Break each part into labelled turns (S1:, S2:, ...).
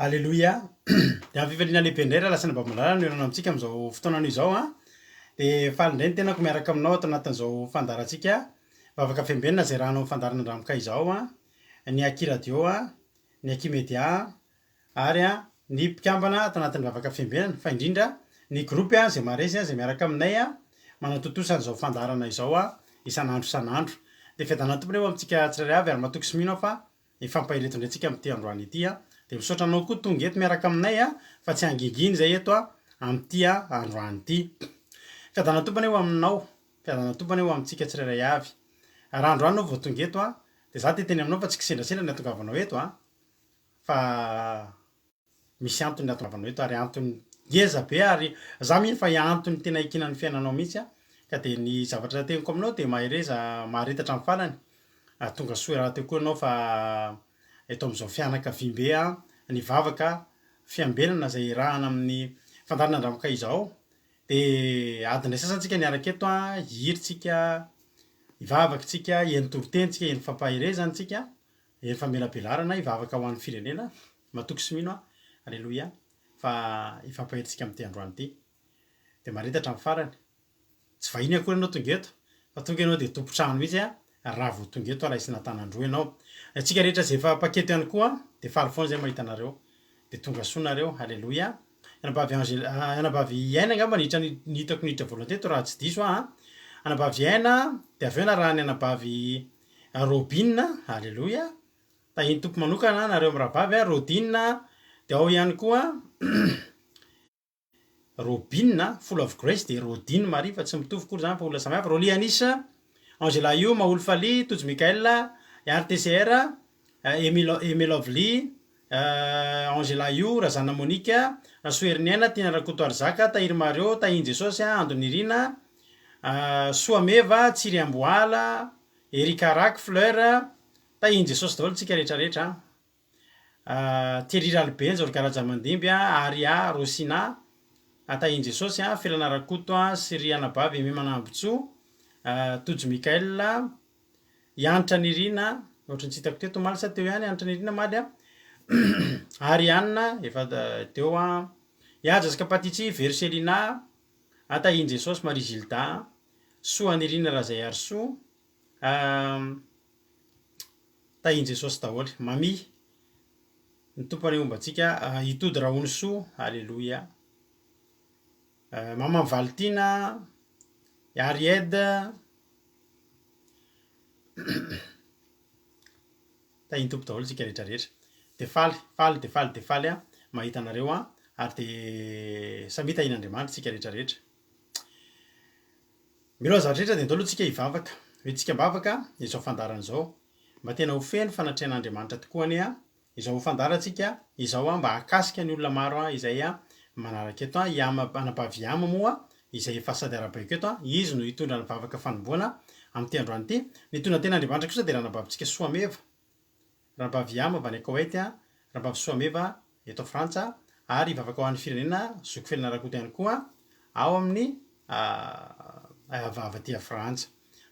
S1: Alleloia. De amin'ny fifaliana lehibe indray raha lasana babalala no iarana amintsika amin'izao fotoana anio izao a. De faly indray ny tenako miaraka aminao ato anatin'izao fandarantsika vavaka fiambenana zay rahanao fandarana andramika izao a. Ny Aki radio a, ny Aki media ary a ny mpikambana ato anatin'ny vavaka fiambenana fa indrindra ny gropy a zay maresy a zay miaraka aminay a manatontosa an'izao fandarana izao a isan'andro isan'andro. De fiadanao tompony eo amintsika tsirairay avy ary matoky sy mino aho fa ifampahireto indraintsika amin'ity androany ity a. De misaotra anao koa tonga eto miaraka aminay a fa tsy anginginy zay eto a amin'ity a androany ity. Fiadanao tompony eo aminao, fiadanao tompony eo amintsika tsirairay avy. Raha androany anao vao tonga eto a de za te teny aminao fa tsy kisendrasendra ny atongavanao eto a fa misy antony ny atongavanao eto ary antony ngeza be ary za mihiny fa antony tena ikinan'ny fiainanao mihitsy a. Ka de ny zavatra teniko aminao de mahereza maharitatra amin'ny farany. Tonga soa raha teo koa ianao fa eto amin'izao fianakaviam-be a ny vavaka fiambenana zay rahana amin'ny fandarana andramika izao. De adiny ray sasantsika niaraka eto a hiritsika, ivavakintsika, ienitoritentsika, eny fampahirezantsika, eny famelabelarana, ivavaka ho an'ny firenena. Matoky sy mino a. Alleloia. Fa ifampahiritsika amin'ity androany ity. De maharitatra amin'ny farany. Tsy vahiny akory ianao tonga eto fa tonga ianao de tompo-trano mihitsy a raha vao tonga eto raha isina tanandroa ianao. Antsika rehetra zay efa paketo ihany koa de faly foana zay mahita anareo. De tonga soa nareo. Alleloia. Anabavy Aina angamba niditra ny hitako niditra voalohany teto raha tsy diso aho. Anabavy Aina de avy eo narahany anabavy Robin. Alleloia. Tahiny tompo manokana nareo mirahavavy a Rodin de ao ihany koa Robin full of grace de Rodin Marie fa tsy mitovy kory zany fa olona samihafa. Rolianis, Angela Io, Maoly Faly, Tojo Mikael, RTCR, Emilovely, Angela Io, Razana Monika, Soheriniana, Tina Rakoto Arzaka, Tahiry Mario, Tahin Jesosy, Andonirina, Soameva, Tsiry Amboala, Erika Rak, Fleur, Tahin Jesosy daholo tsika rehetrarehetra. Thierry Ralbenja, Orkaraja Mandimby, Aria, Rosina, Tahin Jesosy, Felana Rakoto, Syri Anabavy, Memanambotso, Tojo Mikael, Ianitra Nirina, ohatrany tsy hitako teto maly sa teo ihany Ianitra Nirina maly a. Arianna, efa teo a. Iajazaka Patitsy, Verselina, Tahin Jesosy, Marie Gilda, Soa Nirina Razay Arso, Tahin Jesosy daholo. Mami, ny tompony ombantsika, Itody Raonoso, Alleloia. Mama Valtina, Aried, tahiny tompo daholo tsika rehetrarehetra. De faly a mahita anareo a ary de samy tahin'Andriamanitra tsika rehetrarehetra. Mila zavatra rehetra de ndao aloha tsika hivavaka. Hoe tsika mbavaka izao fandarana izao mba tena ho feno fanatrehan'Andriamanitra tokoa anie a. Izao fandarantsika izao a mba hakasika ny olona maro a izay a manaraka eto a. Anabavy Ama moa izay efa sady arabaiko eto a. Izy no hitondra ny vavaka fanomboana amin'ity androany ity. Ny tonanten'Andriamanitra kosa de ranabavitsika Soameva. Ranabavy Ama avy any Koety a, ranabavy Soameva eto Frantsa ary ivavaka ho an'ny firenena Zoko Felina Rakoto ihany koa ao amin'ny avaty Frantsa.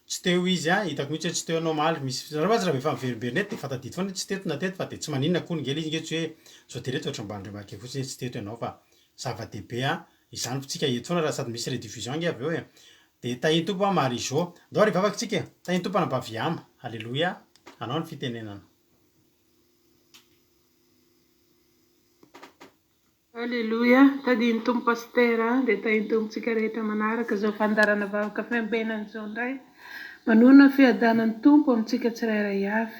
S1: Tsy teo izy a, hitako mihitsy hoe tsy teo anao maly misy raha efa miverimberina eto de efa tadidy foana tsy teto na teto fa de tsy maninona koa ngely izy nge tsy hoe sao de reto ohatry mban'Andriamanitra fotsiny tsy teto ianao fa zava-dehibe a izany fitsika eto foana raha sady misy rediffusion nge avy eo e. De tahiny tompo a Marizo, ndao ary vavaka tsika. Tahiny tompo anabavy Ama. Alleloia. Anao ny fitenenana.
S2: Alleluia. Tadiny tompo pastera de tahiny tompontsika rehetra manaraka zao fandarana vavaka fiambenana zao ndray. Manona fiadanan'ny tompo amintsika tsirairay avy.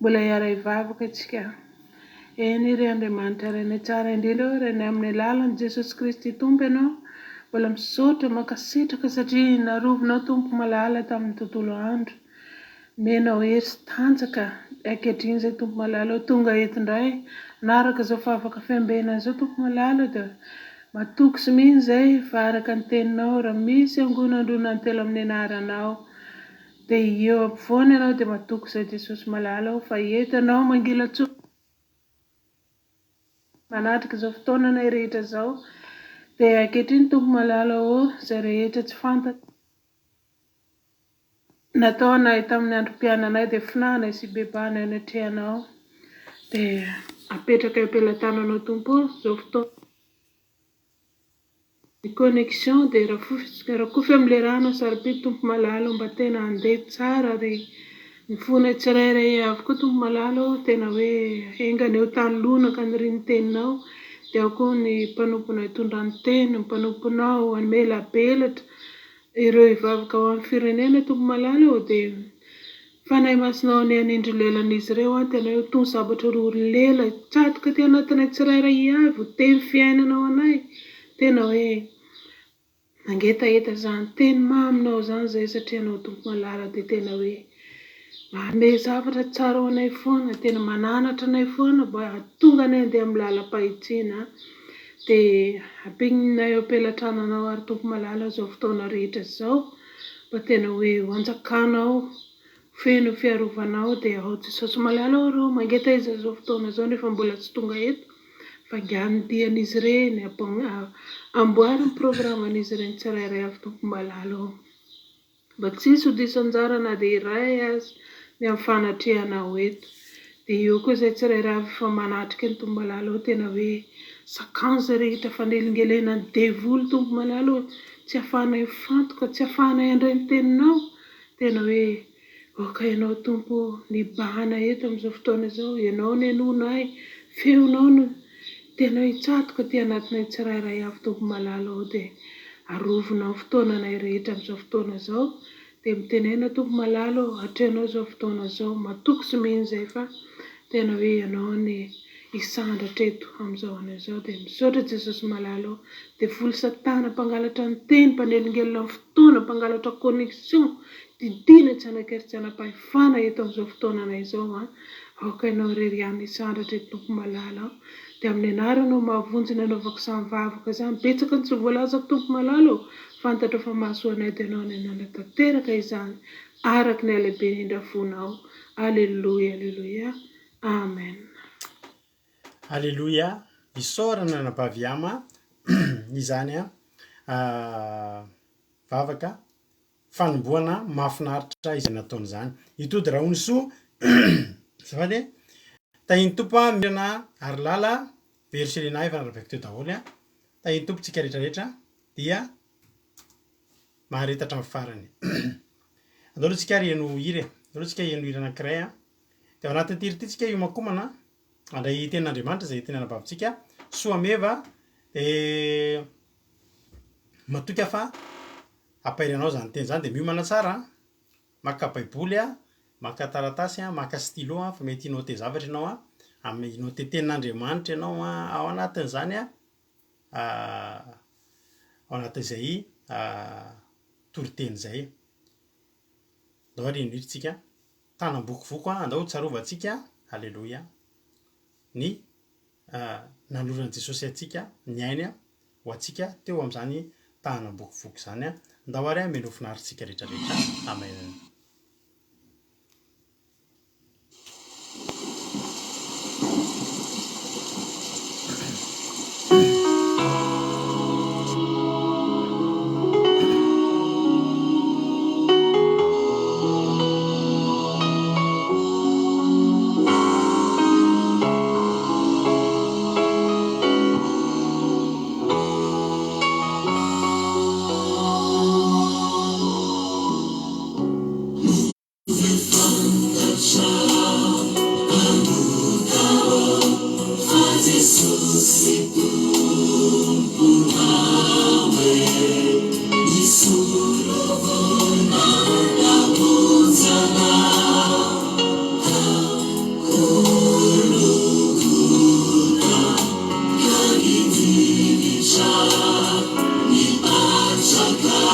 S2: Mbola hiara hivavaka antsika. Eny ry Andriamanitra reny tsara indrindra reny amin'ny alalan'i Jesosy Kristy tompo ianao. Mbola misaotra makasitraka satria narovinao tompo malala tamin'ny tontolo andro. Menao hery sy tanjaka ankehitriny zay tompo malala tonga eto indray. Naraka zao vavaka fiambenana zao tompo malala de matoky sy mihiny zay fa araka ny teninao raha misy angonandrona ny telo amin'ny anaranao. De eo ampovoany ianao de matoky zay Jesosy malala fa eto ianao mangilatso. Manatrika zao fotoananay rehetra zao de ankehitriny tompo malala zay rehetra tsy fantatra. Nataonay tamin'ny androm-piainanay de finahana sy bebana anatrehanao. De apetraka eo am-pelatananao tompo zao fotoana ny connexion dia raha koa amin'ilay rano saripy tompo malalo mba tena handeha tsara ary ny fona tsirairay avy koa tompo malalo tena hoe engany eo tany lonaka ny ry ny teninao dia ao koa ny mpanomponao hitondra ny teny ny mpanomponao hanome labelatra ireo hivavaka ao amin'ny firenena tompo malalo dia fanahy masinao ny anindry lelan'izy ireo tena hoe tony zavatra roa lela tsatoka ty anatinay tsirairay avy teny fiainanao anay tena hoe nangetaheta zany teny maminao zany zay satria anao tompo malala dia tena hoe manome zavatra tsara ho anay foana tena mananatra anay foana mba tonga anay andeha amin'ny lalam-pahitsina dia ampininay eo am-pelatrananao ary tompo malala zao fotoana rehetra zao mba tena hoe hoanjakanao feno fiarovanao dia ao Jesosy malala reo mangeta izy zao fotoana zao nefa mbola tsy tonga eto fa ngandian'izy ireny amboariny programan'izy ireny tsirairay avy tompo malala ao mba tsisy hodisan-jara na dia iray azy ny amin'ny fanatrehanao eto dia eo koa izay tsirairay avy fa manatrika ny tompo malala ao tena hoe sakanja rehetra fanelingelena ny devoly tompo malala ao tsy hafanay fantoka tsy hafanay andray ny teninao tena hoe oka ianao tompo nibahana eto amin'izao fotoana izao ianao ny anonay feonao no tena hitsatoka ty anatinay tsirairay avy tompo malala ao dia arovinao fotoananay rehetra amin'izao fotoana izao dia mitenena tompo malala ao hatrehanao zao fotoana izao matoky sy mihin'izay fa tena hoe ianao ny hisandratra eto amin'izao an'izao dia misaotra Jesosy malala ao dia voly satana mpangalatra ny teny mpanelingely amin'ny fotoana mpangalatra connexion didina tsy anankary tsy anam-pahefana eto amin'izao fotoananay izao aoka ianao rerian'ny hisandratra eto tompo malala ao dia amin'ny anaranao mahavonjy ny anaovako samivavaka izany betsaka ny tsy voalazako tompo malala ao fantatra fa mahasoanay dia ianao ny nanatateraka izany araka ny alehibe indra fonao aleluia aleluia amen
S1: aleluia isaorana nabaviama izany vavaka fanomboana mahafinaritra izay nataony izany itody raha ony soa zafady tahiny tompo mirana ary lala veriselena efa narabeko teo daholo tahiny tompo tsika rehetrarehetra dia maharetatra amin'ny farany andao aloha tsika riano iry andao tsika hiano iry anankiray dia ao anatin'ny tiry ity tsika iomakomana andray tenin'Andriamanitra zay teny anabavintsika soa meva dia matoky fa apairanao zany teny zany dia miomana tsara maka baiboly maka taratasy maka stylo fa mety note zavatra ianao amin'ny note tenin'Andriamanitra ianao ao anatin'izany ao anatin'izay toriteny zay andao rino iritsika tanam-bokovoko andao tsarovantsika aleluia ny nanolorany Jesosy atsika ny ainy ho atsika teo amin'izany tanam-bokovoko zany andao ary meno finaritsika rehetrarehetra amen
S3: Saka,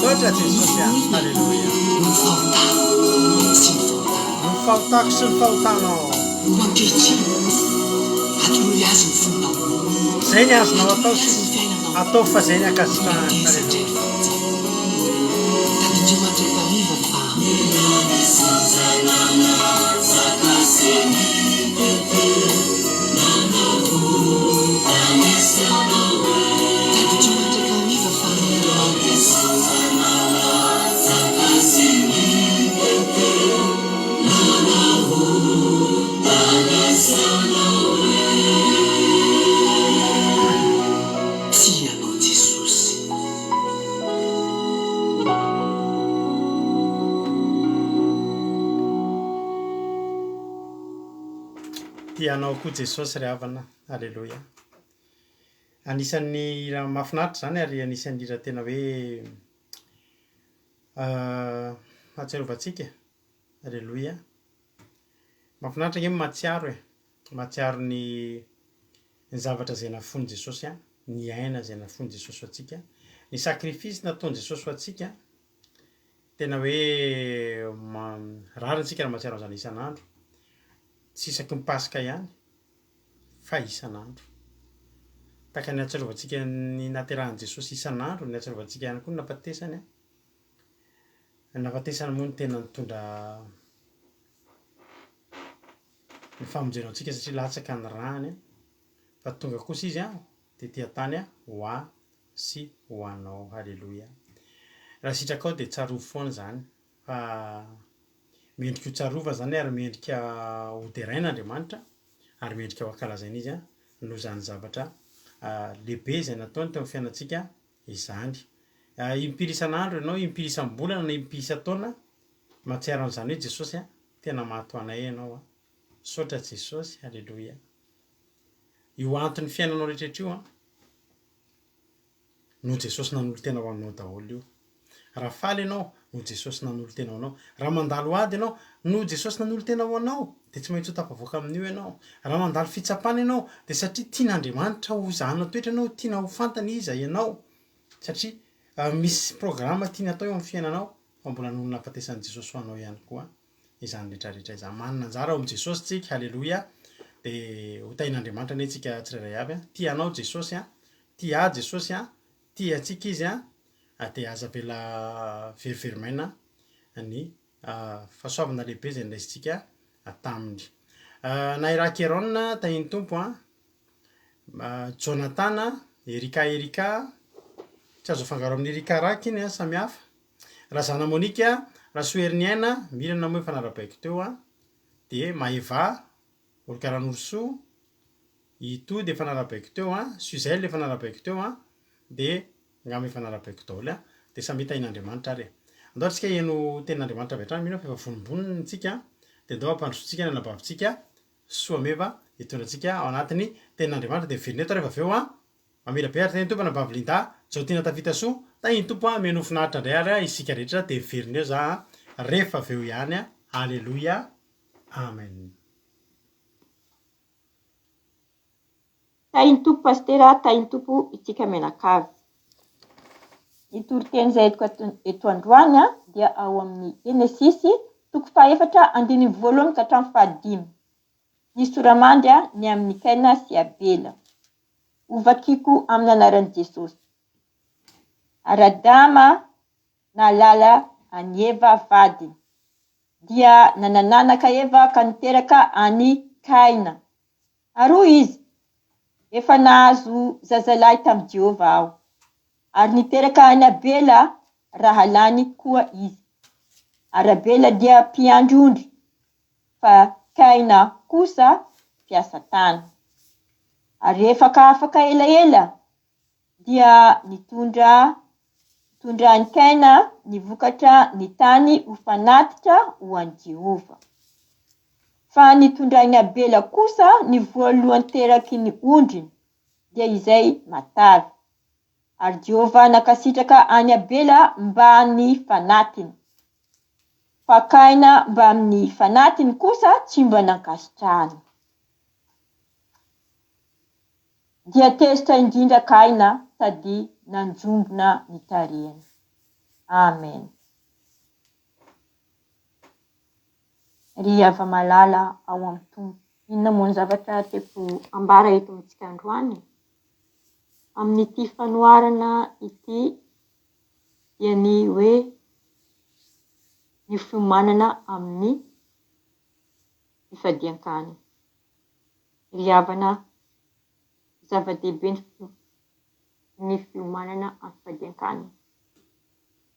S1: Loatra Jesosy Halleluia. Ny fahotako sy ny fahotanao. Zay ny azonao atao sy atao fa zay ny akasitrahany. Halleluia. Tianao koa Jesosy ry havana. Halleluia. Anisan'ny raha mahafinaritra zany ary anisan'ny raha tena hoe ahatsiarovatsika. Halleluia. Mahafinaritra nge mahatsiaro mahatsiaro ny zavatra zay nafony Jesosy ny aina zay nafony Jesosy ho atsika, ny sakrifisy nataony Jesosy ho atsika. Tena hoe rarintsika raha mahatsiaro an'izany isan'andro. Tsy isaky ny Pasika ihany fa isan'andro. Taka ny ahatsiarovantsika ny naterahan'i Jesosy isan'andro, ny ahatsiarovantsika ihany koa ny nafatesany. Ny nafatesany moa ny tena nitondra ny famonjena antsika satria latsaka ny rany fa tonga kosa izy dia tia-tany ho ahy sy ho anao. Halleluia. Raha sitraka ao dia tsarovo foana zany fa mendrika ho tsarova zany ary mendrika ho terain'Andriamanitra ary mendrika ho ankalazaina izy noho zany zavatra lehibe zay nataony teo amin'ny fiainantsika izany. Impiry isan'andro ianao, impiry isam-bolana na impiry isa-taona mahatsiaro an'izany hoe Jesosy tena mahatoanay ianao. Saotra Jesosy. Halleluia. Io antony fiainanao rehetrarehetra io no Jesosy nanolo tena ho anao daholo io. Raha faly ianao no Jesosy nanolo tena ho anao. Raha mandalo ady ianao no Jesosy nanolo tena ho anao dia tsy maintsy ho tapavoaka amin'io ianao. Raha mandalo fitsapana ianao dia satria tian'Andriamanitra ho zahana toetra ianao, tiana ho fantany iza ianao satria misy programa tiany atao eo amin'ny fiainanao fa mbola noho nahafatesan'i Jesosy ho anao ihany koa izany rehetrarehetra izany. Manana anjara ao amin'i Jesosy tsika, halleloia. Dia ho tain'Andriamanitra anie tsika tsirairay avy tia anao Jesosy tia Jesosy tia antsika izy dia aza avela veriverimaina ny fahasoavana lehibe izay niraisintsika taminy. Na Iraka Eron tahiny tompo Jonathan, Erika tsy azo afangaro amin'ny Erika Raka iny samy hafa. Razana Monique, Rasoeriniana, milana moa fanarabaiko teo dia Maeva, Olkaran'Orso, Ito dia fanarabaiko teo Suzel fanarabaiko teo dia ngamy fanarabaiko daholo dia samy tain'Andriamanitra ary. Andao tsika heno tenin'Andriamanitra avy hatrany mino fa efa vonimboniny tsika dia andao hampandrosotsika ny anabavintsika soa meva hitondratsika ao anatin'ny tenin'Andriamanitra dia miverina eto rehefa avy eo mamela be ary teny tompo anabavy Linda zao tiana tafita soa tahiny tompo meno finaritra indray ary isika rehetra dia miverina eo za rehefa avy eo ihany halleloia amen.
S3: Tahiny tompo pastera, tahiny tompo itsika menakavy. Ny toriteny izay eto androany dia ao amin'ny Genesisy 4:1 ka hatramin'ny 5. Ny soramandy ny amin'ny Kaina sy Abela. Ovakiko amin'ny anaran'i Jesosy. Aradama nalala any Eva vadiny. Dia nanananaka Eva ka niteraka any Kaina. Aroa izy. Efa nahazo zazalahy tamin'i Jehovah aho. Ary niteraka any Abela raha lany koa izy. Ary Abela dia mpiandry fa Kaina kosa mpiasa tany. Ary rehefa ka afaka elaela dia nitondra ny Kaina nivokatra ny tany ho fanatitra ho an'i Jehovah. Fa nitondrainy Abela kosa ny voalohany teraky ny ondriny dia izay matavy. Ary Jehovah nakasitraka any Abela mba ny fanatiny. Fa Kaina mba amin'ny fanatiny kosa tsy mba nankasitrahany. Dia tezitra indrindra Kaina sady nanjombona ny tarehany. Amen. Ry hava-malala ao amin'ny tompo. Inona moa ny zavatra tiako ambara eto amintsika androany? Amin'ity fanoharana ity dia ny hoe ny fiomanana amin'ny fifadian-kany. Ry havana zava-dehibe ny fiomanana amin'ny fifadian-kany.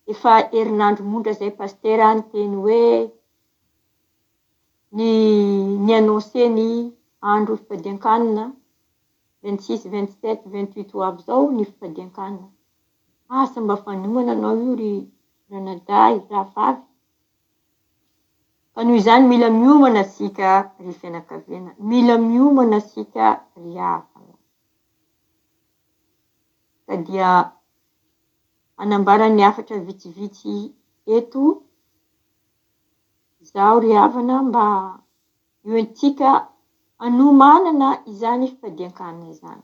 S3: Efa herinandro mondra zay pastera ny teny hoe ny annonce ny andro fifadian-kanina 26, 27, 28 ho avy zao ny fifadian-kanina. Asa mba fanomana anao io ry ranadahy, rahavavy. Ka noho izany mila miomana sika ry fianakaviana. Mila miomana sika ry havana. Ka dia anambara ny hafatra vitsivitsy eto izao ry havana mba ioentsika anomanana izany fifadian-kanina izany.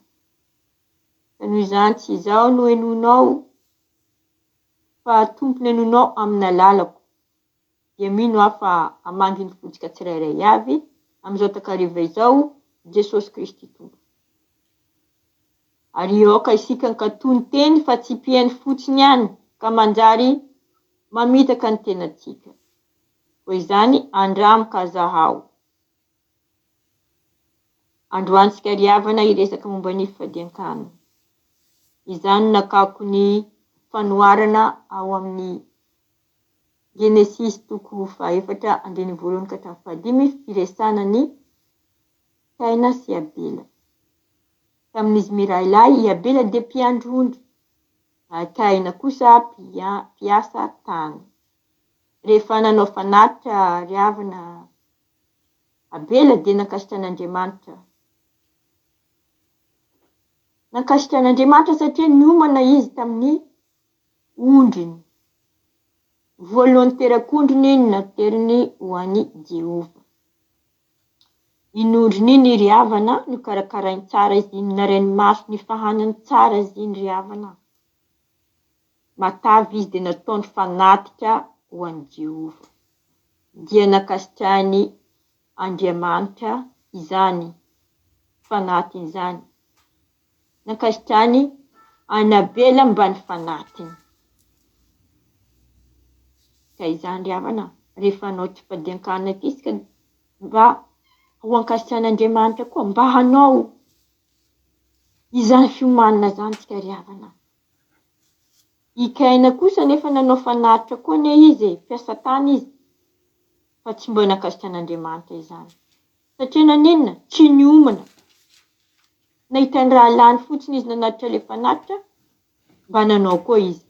S3: Ka noho izany tsy izao no henonao fa tompony henonao amin'ny alalako. Dia mino aho fa hamangy ny fotsika tsirairay avy amin'izao takariva izao Jesosy Kristy tompo. Ary aoka isika ny katony teny fa tsy mpihainy fotsiny ihany ka manjary mamitaka ny tenantsika. Koa izany andramoka zaho. Androany sika ry havana hiresaka momba ny fifadian-kanina. Izany nakako ny fanoharana ao amin'ny Genesisy 4:1 ka hatramin'ny 5 firesana ny Kaina sy Abela. Tamin'izy miray lahy, Abela dia mpiandry, Kaina kosa mpiasa tany. Rehefa nanao fanatitra ry havana Abela dia nankasitra an'Andriamanitra. Nankasitra an'Andriamanitra satria niomana izy tamin'ny ondriny. Voalohany terak'ondriny ny nateriny ho an'i Jehovah. Inondriny iny ry havana, nokarakarainy tsara izy iny, narainy maso ny fahanany tsara izy iny ry havana. matavy izy dia nataony fanatika ho an'i Jehova. Dia nakasitrahany Andriamanitra izany fanatiny izany. Nakasitrahany Anabela mbany fanatiny. Ka izany ry havana, rehefa hanao tsipadian-kanina isika mba ho ankasitrahan'Andriamanitra koa, mba hanao izany fiomanana izany tsika ry havana. I Kaina kosa nefa nanao fanatitra koa ne izy, mpiasa tany izy, fa tsy mba nankasitrahan'Andriamanitra izany. Satria nanenina, tsy niomana. Nahita ny raha lany fotsiny izy nanatitra ilay fanatitra, mba nanao koa izy.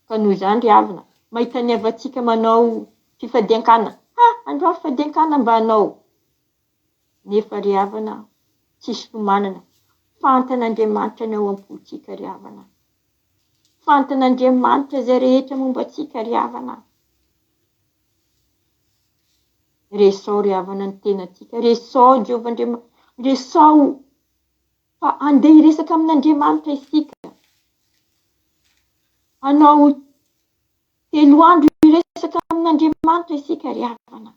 S3: Ka noho izany ry havana, mahita ny avatsika manao fifadian-kanina. Androany fifadian-kanina mba hanao. Nefa ry havana, tsisy fiomanana. Fantan'Andriamanitra ny ao am-pontsika ry havana. Fantan'Andriamanitra izay rehetra momba antsika ry havana. Resao ry havana ny tenantsika. Resao Jehovah Andriamanitra. Resao fa andeha hiresaka amin'Andriamanitra isika. Hanao 3 andro hiresaka amin'Andriamanitra isika ry havana.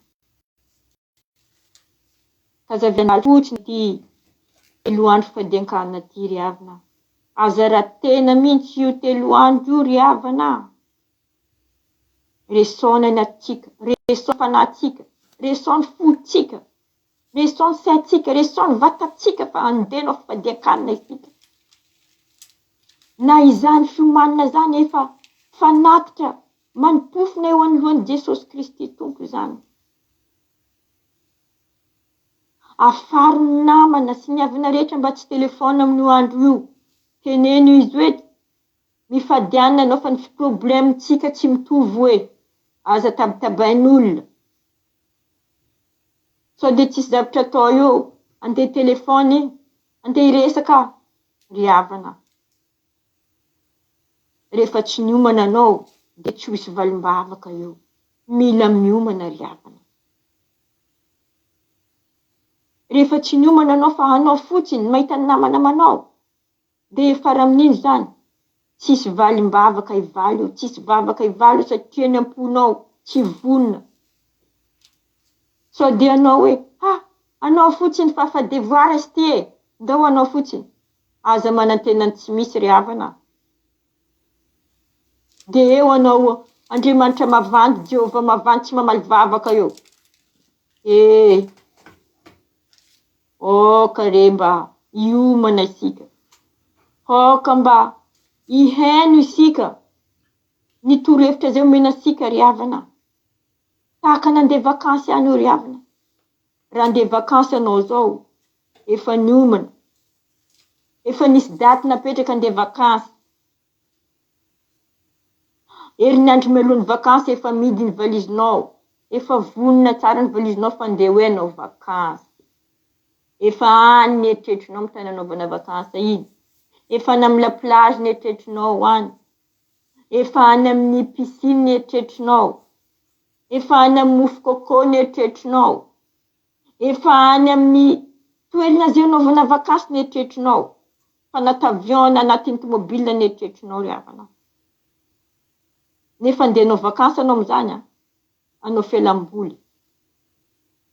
S3: Kazaviana fotsiny ity 3 andro fifadian-kanina ity ry havana. Aza raha tena mihitsy io 3 andro io ry havana. Resaona ny atsika, resao fanatsika, resao ny fotsika, resao ny saitsika, resao ny vatatsika fa andeha nao fifadian-kanina isika. Na izany fiomanana izany efa fanatitra manopofona eo anoloan'i Jesosy Kristy Tompo izany. Afaro ny namana sy ny havana rehetra mba tsy telefona amin'io andro io. Teneno izy hoe mifadiana anao fa ny problemintsika tsy mitovy hoe. Aza tabitabain'olona. Sao dia tsisy zavatra atao eo, andeha telefony, andeha hiresaka ry havana. Rehefa tsy niomana anao, dia tsy hisy valim-bavaka eo. Mila miomana ry havana. Rehefa tsy niomana anao fa hanao fotsiny, mahita ny namana manao, dia fara amin'iny izany, tsisy valim-bavaka hivaly eo, tsisy vavaka hivaly eo satria ny amponao tsy vonona. Sao dia anao hoe, anao fotsiny fa devoara izy ty e, ndao anao fotsiny. Aza manan-tenany tsy misy ry havana. Dia eo anao Andriamanitra mavandy, Jehovah mavandy tsy mamaly vavaka eo. Ka re mba hiomana isika. Ka mba hiheno isika. Ny torohevitra izay omena isika ry havana. Tahaka nandeha vakansy ihany io ry havana. Raha andeha vakansy anao zao, efa niomana. Efa nisy daty napetraka andeha vakansy. Herinandro mialohan'ny vakansy efa midy ny valizinao. Efa vonona tsara ny valizinao fa andeha hoe hanao vakansy. Efa any ny eritreritrinao amin'ny tany anaovana vakansy iny. Efa any amin'ny la plage ny eritreritrinao any. Efa any amin'ny piscine ny eritreritrinao. Efa any amin'ny mofo coco ny eritreritrinao. Efa any amin'ny toerana izay anaovana vakansy ny eritreritrinao. Fa anaty avion na anatin'ny tomobile ny eritreritrinao ry havana. Nefa andeha hanao vakansy anao amin'izany, hanao fialamboly.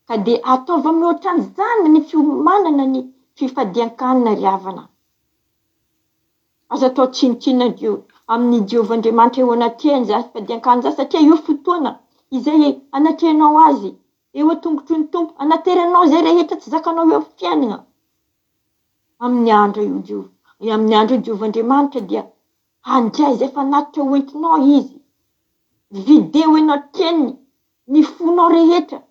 S3: Ka dia ataova mihoatra an'izany ny fiomanana ny fifadian-kanina ry havana. Aza atao tsinotsinona amin'ny Jehovah Andriamanitra eo anatrehany izany fifadian-kanina izany satria io fotoana izay anatrehanao azy. Eo an-tongotry ny tompo, anateranao izay rehetra tsy zakanao eo amin'ny fiainana. Amin'ny andro io, amin'ny andro io Jehovah Andriamanitra dia handray izay fanatitra ho entinao izy. Video enao teniny, ny fonao rehetra.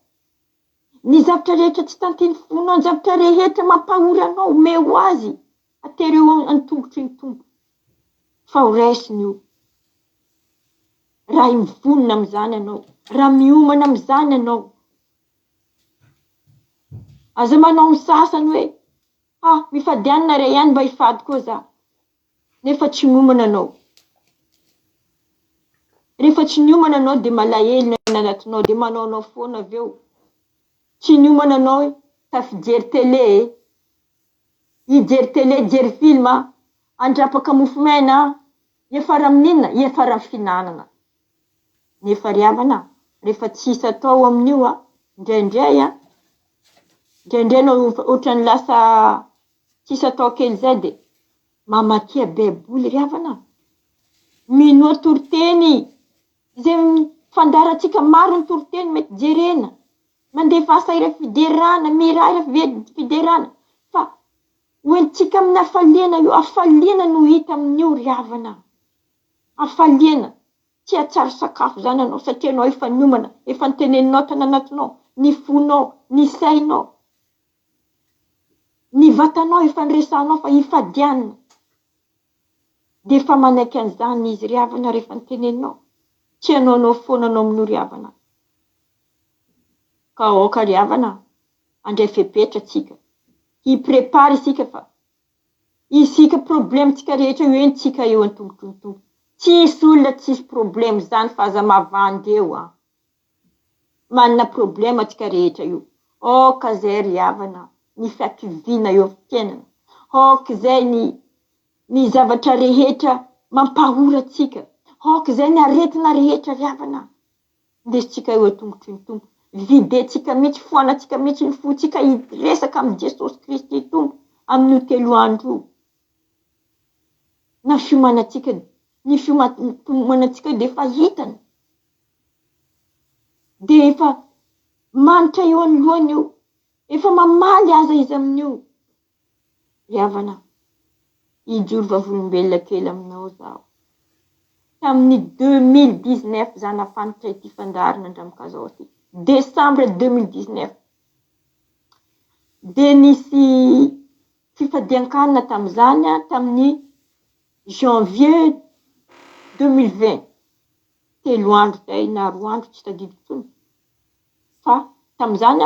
S3: Ny zavatra rehetra tsy tantiny fonao, ny zavatra rehetra mampahory anao, omeo azy. Atero eo an-tongotry ny tompo. Fa ho raisiny io. Raha mivonona amin'izany anao, raha miomana amin'izany anao. Aza manao ny sasany hoe, mifadianina ray ihany mba hifady koa za. Nefa tsy miomana anao. Rehefa tsy niomana anao dia malahelo ny anatinao dia manao foana avy eo. Tsy niomana anao tafijery télé, hijery télé, hijery film, andrapaka mofo mena, Iafara amin'inona? Iafara amin'ny finanana. Nefa ry havana, rehefa tsisy atao amin'io indraindray no ohatran'ny lasa tsisy atao kely zay dia mamakia baiboly ry havana. Minoa toriteny, izay fandarantsika maro ny toriteny mety jerena. Mandefa ira fiderana, miray ira fiderana. Fa hoentsika amin'ny hafaliana io, hafaliana no hita amin'io ry havana. Hafaliana. Tsy atsara sakafo zany anao satria anao efa niomana, efa niteneninao tany anatinao, ny fonao, ny sainao. Ny vatanao efa niresanao fa hifadianina. Dia efa manaiky an'izany izy ry havana rehefa niteneninao. Tsy anao foana anao amin'io ry havana. Ka aoka ry havana, andray fepetra tsika. Hiprepara isika fa isika problemtsika rehetra io entsika eo an-tombontony. Tsisy olona tsisy problème zany fa aza mavandy eo. Manana problème tsika rehetra io. Ka zay ry havana, ny fiankiviana eo amin'ny fiainana. Ka zay ny zavatra rehetra mampahora tsika. Ka zay ny aretina rehetra ry havana. Ndesintsika eo an-tombontony. Videtsika mihitsy, foanatsika mihitsy ny fotsika hiresaka amin'ny Jesosy Kristy tompo amin'ny telo andro io. Na fiomanantsika dia efa hitany. Dia efa manitra eo anoloany io. Efa mamaly aza izy amin'io. Ry havana, hijoro vavolombelona kely aminao zaho. Tamin'ny 2019 zany afanitra ity fandarina andramokazao ity. Décembre 2019. Dia nisy fifadian-kanina tamin'izany tamin'ny janvier 2020. 3 andro zay na 4 andro tsy tadidiko tsony. Fa tamin'izany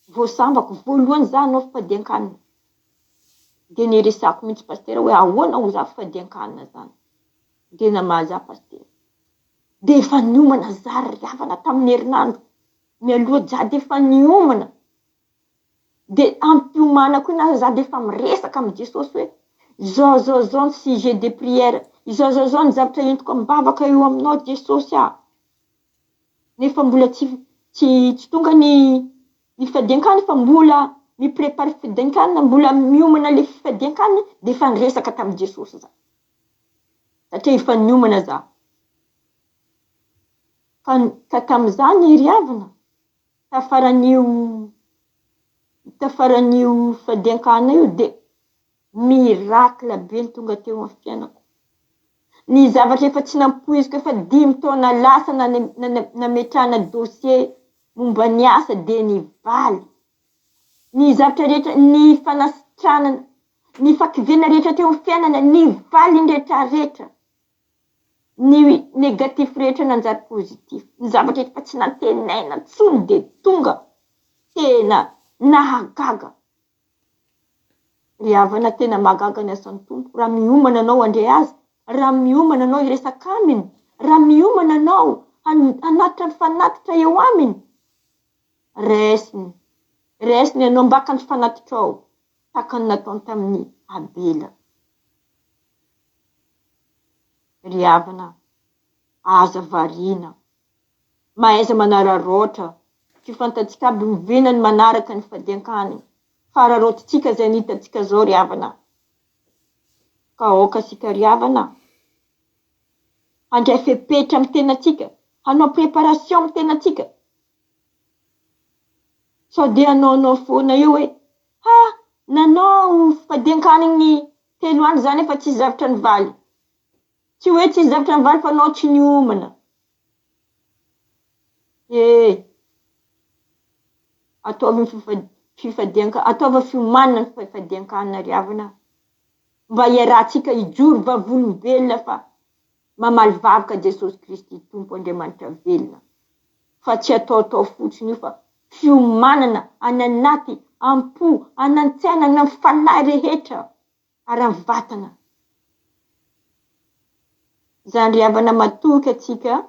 S3: voasambako voalohany za anao fifadian-kanina. Dia niresako mihitsy pastera hoe ahoana ho za fifadian-kanina zany. Dia namaly za pastera. Dia efa niomana za ry havana tamin'ny herinandro. Mialoha za dia efa niomana. Dia ampiomanako ina za dia efa miresaka amin'ny Jesosy hoe zao ny sujet de prière. Zao ny zavatra entiko ambavaka eo aminao Jesosy nefa mbola tsy tonga ny fifadian-kanina fa mbola miprepare fifadian-kanina, mbola miomana le fifadian-kanina dia efa niresaka tamin'i Jesosy za. Satria efa niomana za. Ka tamin'izany ry havana, tafaran'io fifadian-kanina io dia miracle be ny tonga teo amin'ny fiainako. Ny zavatra efa tsy nampoiziko efa 5 taona lasa nametrahana dossier momba ny asa dia nivaly. Ny zavatra rehetra, ny fanasitranana, ny fankivena rehetra teo amin'ny fiainana, nivaly ny rehetra. Ny négatif rehetra nanjary positif. Ny zavatra efa tsy nantenaina tsony dia tonga tena nahagaga. Ry havana, tena mahagaga ny asan'ny tompo. Raha miomana anao handray azy, raha miomana anao hiresaka aminy, raha miomana anao hanatitra ny fanatitra eo aminy, resiny anao mbaka ny fanatitra ao tahaka ny nataony tamin'ny Abela. Ry havana, aza variana, mahaiza manararoatra, fifantatsika aby mivenany manaraka ny fifadian-kanina. Fararotintsika zay nitatsika zao ry havana. Ka aoka sika ry havana, handray fepetra amin'ny tenatsika, hanao préparation amin'ny tenatsika. Sao dia hanao foana eo hoe nanao fifadian-kanina 3 andro zany efa tsisy zavatra nivaly. Tsy hoe tsisy zavatra nivaly fa anao tsy niomana. Ataova fiomanana ny fifadian-kanina ry havana. Mba hiarahantsika hijoro vavolombelona fa mamaly vavaka Jesosy Kristy tompo Andriamanitra velona. Fa tsy atao fotsiny io fa fiomanana ananaty ampo, anantsaina na fanahy rehetra ara-ny vatana. Zany ry havana matoky atsika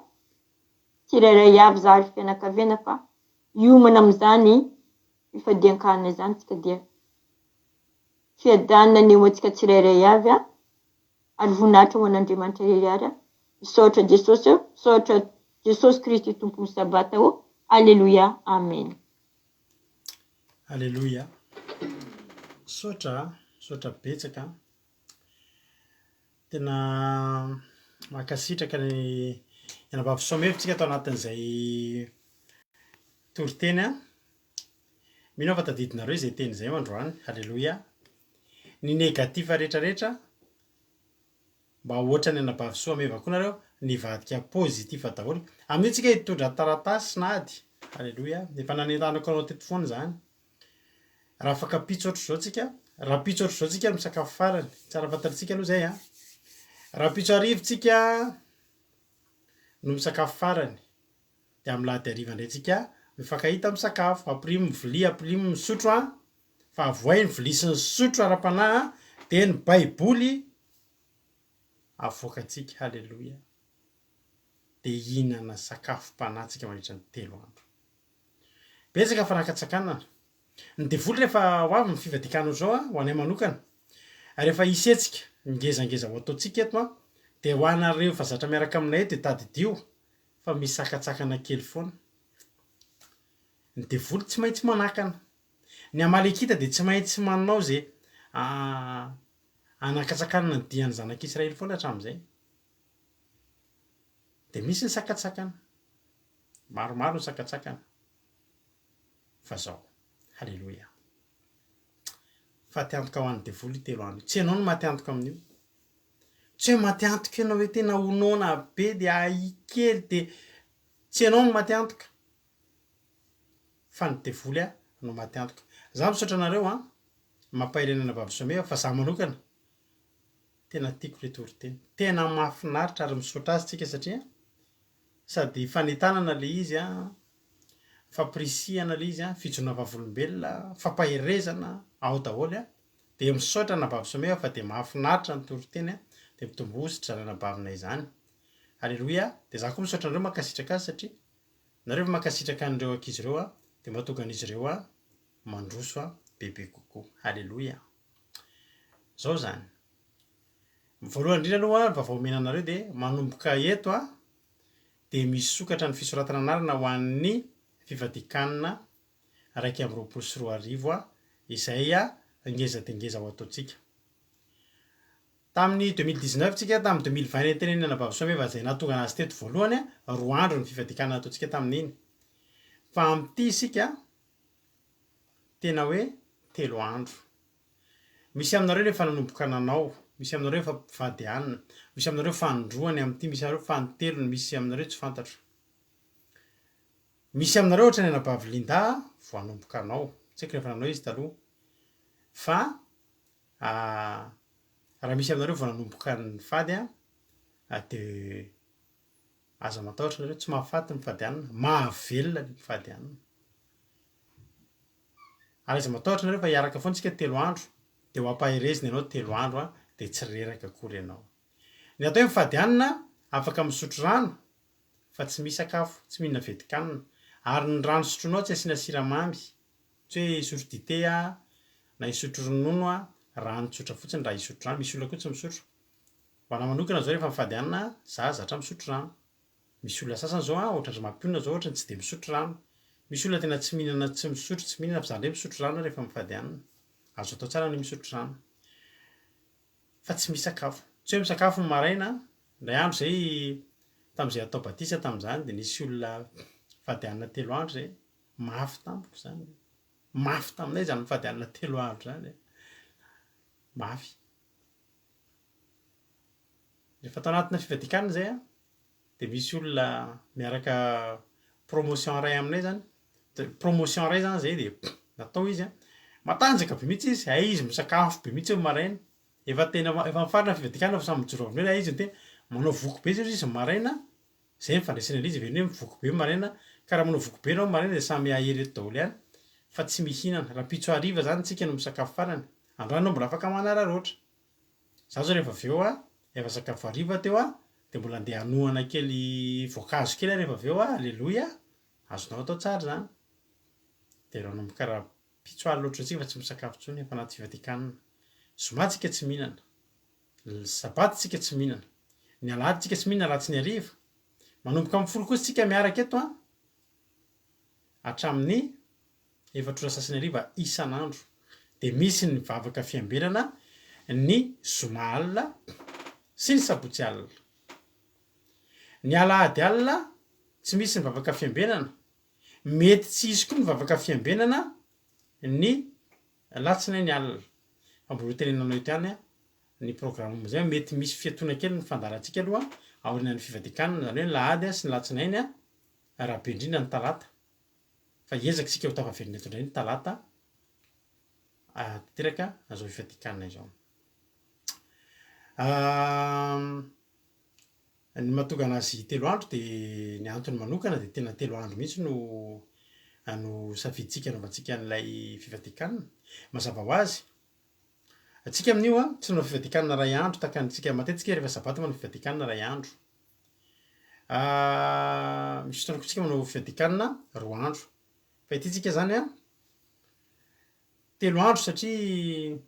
S3: tsirairay avy za ry fianakaviana fa hiomana amin'izany fifadian-kanina zany tsika dia fiadanina ny eo antsika tsirairay avy ary voninahitra ho an'Andriamanitra irery ary. Misaotra Jesosy eo, misaotra Jesosy Kristy tompony sabata eo. Alleluia, amen.
S1: Alleluia. Saotra betsaka. Tena mankasitraka ny ianam-bavy-soamevitsika tao anatin'izay toriteny a. Mino aho fa tadidinareo izay teny izay androany. Alleluia. Ny negativa rehetrarehetra mba ohatry ny anam-bavy soameva koa nareo nivadika pozitiva daholo. Amin'io tsika hitondra taratasy na ady. Alleluia. Efa nanentanako anao teto foana zany. Raha afaka pitso ohatry zao tsika, raha pitso ohatry zao tsika misakafo farany, tsara fantatritsika aloha zay a. Raha pitso arivo tsika no misakafo farany, dia amin'ny lahady hariva indray tsika mifankahita misakafo, ampirimo vilia, ampirimo misotro a, fa avoay ny vilia sy ny sotro ara-panahy dia ny baiboly avoakantsika. Halleluia. Dia hihinana sakafom-panahy mandritra ny 3 andro. Betsaka fanaka-tsakanana. Ny devoly rehefa ho avy ny fivadikanao zao ho anay manokana, rehefa isetsika ngezangeza ho ataontsika eto a, dia ho anareo fa zatra miaraka aminay eto dia tadidio fa misy sakatsakana kely foana. Ny devoly tsy maintsy manakana. Ny Amalekita dia tsy maintsy manao zay anakatsakana ny dian'ny zanak'Israely foana hatramin'izay. Dia misy ny sakatsakana. Maromaro ny sakatsakana. Fa zao. Halleluia. Fa te-antoka ho an'ny devoly 3 andro. Tsy ianao no maty antoka amin'io. Tsy hoe maty antoka ianao hoe tena honona be dia ahikely dia tsy ianao no maty antoka. Fa ny devoly no maty antoka. Za misaotra anareo mampahirenana vavy soameva fa za manokana tena tiako ilay toriteny. Tena mahafinaritra ary misaotra azy tsika satria sady fanentanana ilay izy fampirisihana ilay izy fijona vavolombelona, fampahirezana ao daholo dia misaotra na vavy soameva fa dia mahafinaritra ny toriteny dia mitombo ositra na bavinay izany. Alleluia. Dia za koa misaotra anareo mankasitraka azy satria nareo mankasitraka an'ireo ankizy ireo dia mahatonga an'izy ireo mandroso bebe kokoa. Alleluia. Zao zany. Voalohany indrindra aloha vaovao omena anareo dia manomboka eto dia misy sokatra ny fisoratana anarana ho an'ny fivadikanana 124 izay ngeza dia ngeza ho ataontsika. Tamin'ny 2019 tsika, tamin'ny 2020 tenenana vavy soameva izay nahatonga anazy teto voalohany 2 andro ny fivadikanana ataontsika tamin'iny. Fa amin'ity isika tena hoe 3 andro. Misy aminareo rehefa nanomboka nanao, misy aminareo efa mpivady anina, misy aminareo fandroany amin'ity, misy aminareo fantelony, misy aminareo tsy fantatro. Misy aminareo ohatran'ny anabavy Linda vao hanomboka anao, tsy haiko rehefa nanao izy taloha. Fa raha misy aminareo vao nanomboka ny fady dia aza matahotra nareo tsy mahafaty ny fady anina, mahavelona ny fady anina. Ary aza matahotra nareo fa hiaraka foana tsika 3 andro dia ho ampahirezina ianao 3 andro dia tsy reraka akory ianao. Ny atao hoe mifady anina afaka misotro rano fa tsy misakafo, tsy mihinana vedikanina. Ary ny rano sotronao tsy asiana siramamy, tsy hoe isotro dite na isotro ronono rano tsotra fotsiny raha isotro rano. Misy olona koa tsy misotro. Ho anahy manokana zao rehefa mifady anina za zatra misotro rano. Misy olona sasany zao ohatran'ny mampionona zao ohatrany tsy dia misotro rano. Misy olona tena tsy mihinana, tsy misotro, tsy mihinana fa zany hoe misotro rano rehefa mifady anina. Azo atao tsara ny misotro rano. Fa tsy misakafo. Tsy hoe misakafo ny maraina. Indray andro zay tamin'izay atao batisa tamin'izany dia nisy olona fady anina 3 andro zay. Mafy tampoko zany. Mafy taminay zany mifady anina 3 andro zany. Mafy. Rehefa tao anatina fivadikanana zay dia misy olona miaraka promotion iray aminay zany. Promotion iray zany zay dia natao izy matanjaka be mihitsy izy. Izy misakafo be mihitsy maraina. Efa mifarina fivadikanana fa samy mijoro avy eo izy dia manao voko be izy maraina. Zay fandraisana izy avy hoe voko be maraina. Ka raha manao voko be ianao maraina dia samy ahery eto daholo ihany. Fa tsy mihinana. Raha pitso hariva zany tsika no misakafo farany. Androany anao mbola afaka manararoatra. Za zao rehefa avy eo efa sakafo hariva teo dia mbola andeha hanohana kely voankazo kely rehefa avy eo alleluia. Azonao atao tsara zany. Dia raha nanomboka raha pitso loatra tsika fa tsy misakafo intsony efa anaty fivadikanana. Zoma tsika tsy mihinana. sabaty tsika tsy mihinana, ny alahady tsika tsy mihinana raha tsy ny hariva, manomboka amin'ny folo kosa tsika miaraka eto hatramin'ny 7 isan'andro. De misy ny vavaka fiambenana ny zoma alina sy ny sabotsy alina. Ny alahady alina tsy misy ny vavaka fiambenana, mety tsy hisy koa ny vavaka fiambenana ny latsinainy alina. Mbola tenenanao eto ihany ny programme zay mety misy fiatoana kely ny fandarantsika aloha aorinan'ny fivadikanana, zany hoe ny lahady sy ny latsinainy rabe indrindra ny talata. Fa hiezaka sika ho tafaverina eto indray ny talata teraka azao fivadikanana izao. Ny mahatonga anazy 3 andro de ny antony manokana de tena 3 andro mihitsy no safiditsika anaovantsika an'ilay fivadikanana. Mazava ho azy atsika amin'io tsy nanao fivadikanana ray andro takantsika matetika rehefa sabato manao fivadikanana ray andro. Misy fotoana koa tsika manao fivadikanana 2 andro. Fa ity tsika zany 3 andro satria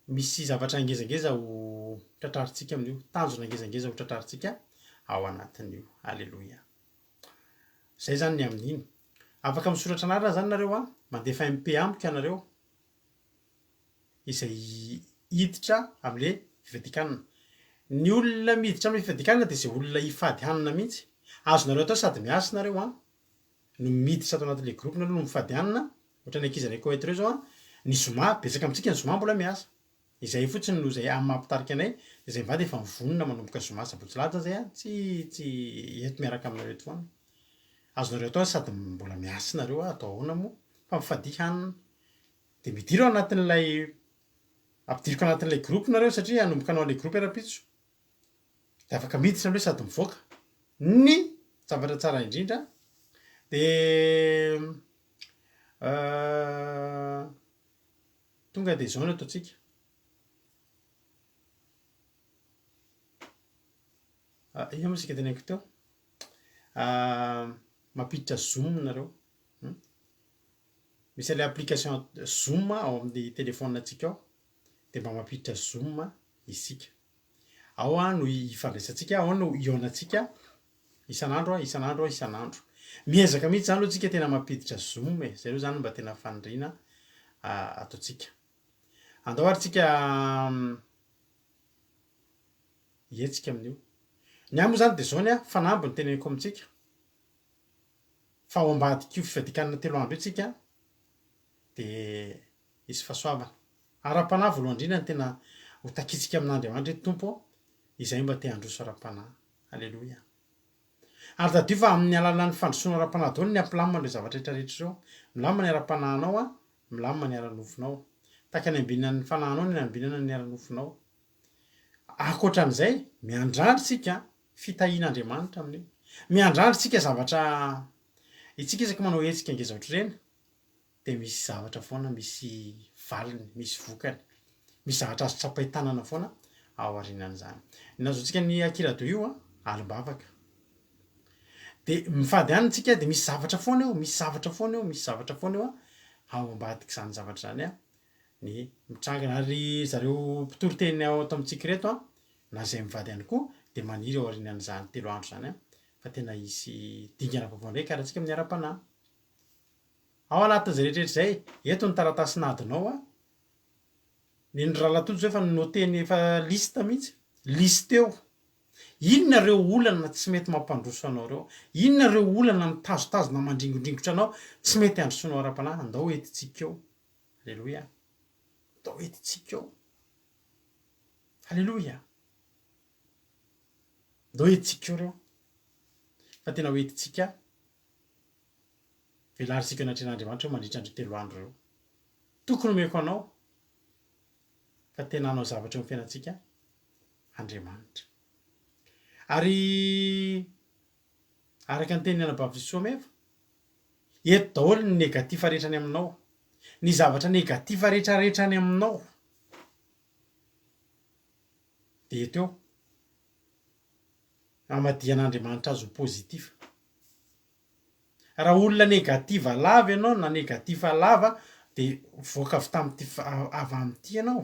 S1: misy zavatra ngezangeza ho tratrarintsika amin'io, tanjona ngezangeza ho tratrarintsika ao anatin'io. Alleluia. Zay zany ny amin'iny. Afaka misoratra anarana zany nareo mandefa MP amiko ianareo izay hiditra amin'le fivadikanana. Ny olona miditra amin'ny fivadikanana de izay olona hifady hanina mihitsy. Azonareo atao sady miasa nareo no miditra ato anatin'le groupe nareo no mifady hanina. Ohatra ny ankizanay koa eto reo zao ny zoma betsaka amintsika ny zoma mbola miasa. Izay fotsiny no zay amin'ny mampitarika anay, izay mivady efa mivonona manomboka zoma sabotsy lahady zay tsy eto miaraka aminareo eto foana. Azonareo atao sady mbola miasa nareo atao ahoana moa fa mifady hanina. De midiro anatin'ilay ampidiriko anatin'ilay groupe nareo satria anomboka anao an'ilay groupe ara-pitso. De afaka miditra nareo sady mivoaka ny zavatra tsara indrindra. De tonga de zao no ataontsika. Ino moa sika teneniko teo? Mampiditra Zoom nareo. Misy ilay application Zoom ao amin'ny téléphone-tsika ao. De mba mampiditra Zoom isika. Ao no ifandraisantsika, ao no ionantsika isan'andro. Miezaka mihitsy zany aloha tsika tena mampiditra Zoom e. Zay aloha zany mba tena faniriana ataontsika. Andao ary tsika hietsika amin'io. Ny amo zany de zao ny fanamby ny teneniko amintsika. Fa ao ambadik'io fivadikanana 3 andro io tsika de isy fahasoavana. Ara-panahy voalohany indrindra ny tena ho takitsika amin'Andriamanitra eto Tompo, izay mba te handroso ara-panahy. Alleluia. Ary tadio fa amin'ny alalan'ny fandrosoana ara-panahy daholo ny ampilamina ireo zavatra rehetrarehetra ireo. Milamina ny ara-panahinao milamina ny ara-nofinao. Tahaka ny ambinan'ny fanahinao ny ambinana ny ara-nofinao. Ankoatran'izay, miandrandry sika fitahian'Andriamanitra amin'io. Miandrandry sika zavatra itsika isaka manao hetsika ngeza ohatr'ireny de misy zavatra foana, misy valiny, misy vokany, misy zavatra azo tsapahi-tanana foana ao aorianan'izany. Nazontsika ny akirado io alim-bavaka. De mifady hanina tsika de misy zavatra foana eo ao ambadika izany zavatra zany ny mitrangana. Ary zareo mpitoro teny ao ato amintsika reto na zay mivady ihany koa de maniry ao aorianan'izany 3 andro zany fa tena hisy dingana vaovao ndraiky karahantsika amin'ny ara-panahy. Ao anatin'izay rehetrarehetra zay, eto ny taratasy nadinao ny rahalatojo zao efa noteny efa lista mihitsy, lista eo. Inona ireo olana tsy mety mampandroso anao reo? Inona ireo olana mitazotazona mandringondringotra anao tsy mety handrosoanao ara-panahy? Andao etintsika eo. Alleluia. Andao etintsika eo. Alleluia. Andao etintsika eo reo. Fa tena ho etintsika velarisika anatrehan'Andriamanitra mandritra andro 3 andro reo. Tokony omeko anao fa tena hanao zavatra eo amin'ny fiainantsika Andriamanitra. Ary araka ny tenin'ny anabavy Soa eto daholo ny negativa rehetra any aminao. Ny zavatra negativa rehetrarehetra any aminao. De eto eo. Amadian'Andriamanitra azo pozitiva. Raha olona negativa lava ianao na negativa lava de voaka avy tamin'ity avy amin'ity ianao.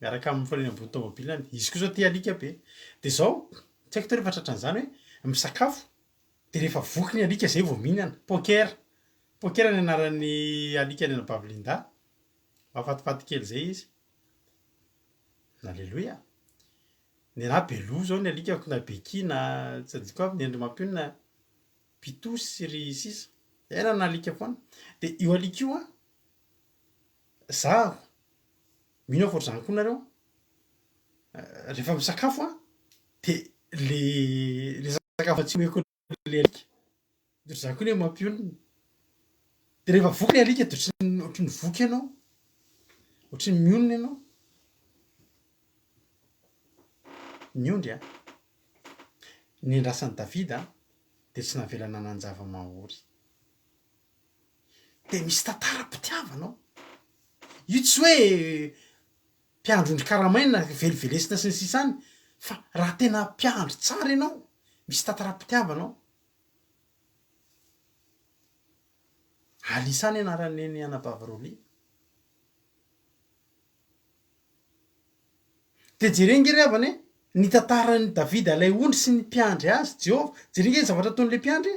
S1: miaraka amin'ny fariana ambony tômôbilany izy koa zao tia alika be de zao tsy haiko to rehefa tratran'izany hoe misakafo de rehefa voky ny alika zay vao mihinana pokera ny anaran'ny alika ny anabavilinda mahafatifaty kely zay izy alleloia ny anahy beloha zao ny alikako na bekina tsy adiko avy ny endry mampio na pitosy sy ry sisa ena na alika foana de io alika io a zaho mino aho ohatr'izany koa nareo rehefa misakafo a de le sakafo tsy omeko le alika de ohatr'izany koa ny hoe mampionona de rehefa voky ny alika de ohatry ny voky ianao ohatry ny mionona ianao miondry a ny andrasan'i Davida de tsy navelana nanjava-mahory de misy tantaram-pitiavana ao io tsy hoe mpiandro ondry karamaina velivelesina sy ny sisa any fa raha tena mpiandro tsara ianao misy tantaram-pitiavana ao Alisa ny anaran'ny anabavy roly de jerena ry havana ny tantaran'ny Davida ilay ondry sy ny mpiandry azy Jehova jerena ny zavatra ataon'le mpiandry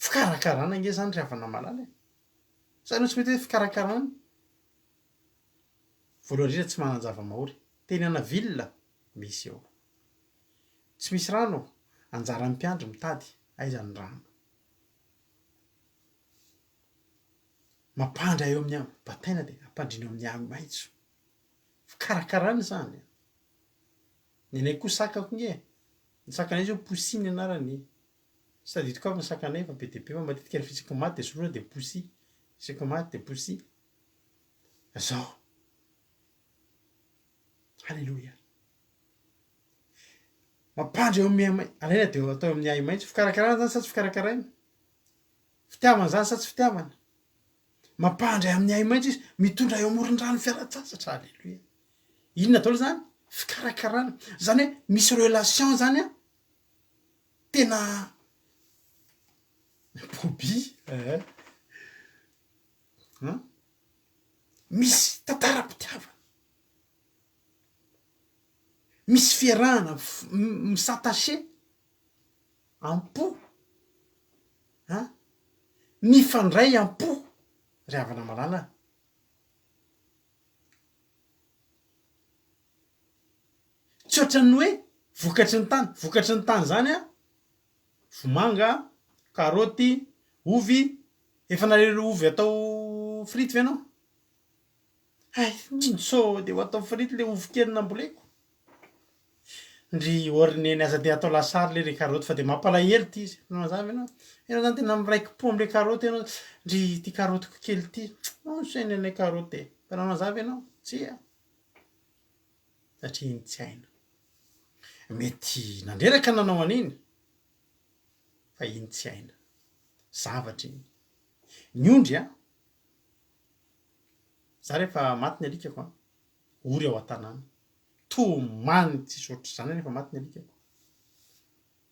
S1: fikarakarana nge zany ry havana malala zany tsy mety hoe fikarakarana voalohany indrindra tsy manan-java-mahory teny anavilla misy eo tsy misy rano anjaran'ny mpiandry mitady aiza ny rano mampandry eo amin'ny bataina de ampandrina eo amin'ny any maitso fikarakarana zany ny anay koa sakako nge ny sakanay zao poussi ny anarany tsy tadidiko avy ny sakanay fa be de be fa matetika rehefa isaka maty de soloina de poussi isaka maty de poussi zao halleloia mampandry eo amin'ny alaina de atao amin'ny ay maitso fikarakarana zany sa tsy fikarakaraina fitiavana zany sa tsy fitiavana mampandry amin'ny ay maitso izy mitondra eo amoron-drano fialan-tsasatra halleloia inona daholo zany fikarakarana zany hoe misy relation zany a tena bobi misy tantara-pitiavana misy fiarahana misatache ampo mifandray ampo ry havana malala tsy ohatrany hoe vokatry ny tany zany a vomanga karaoty ovy efa nalelo ovy atao frity ve anao so de ho atao frity le ovy kely namboleko ndry orneny aza de atao lasary le re karaoty fa de mampalahelo ty izy nazava anao enao zany tena miraiki-po am'le karaoty anao ndry ty karaotiko kely ty sainy anay karaoty mpanao nazava ianao tsia satria iny tsy haina mety nandreraka nanao an'iny fa iny tsy haina zavatra iny ny ondry a za rehefa maty ny alikako a ory ao an-tanàna tomany tsisy ohatry zany rehefa maty ny alikako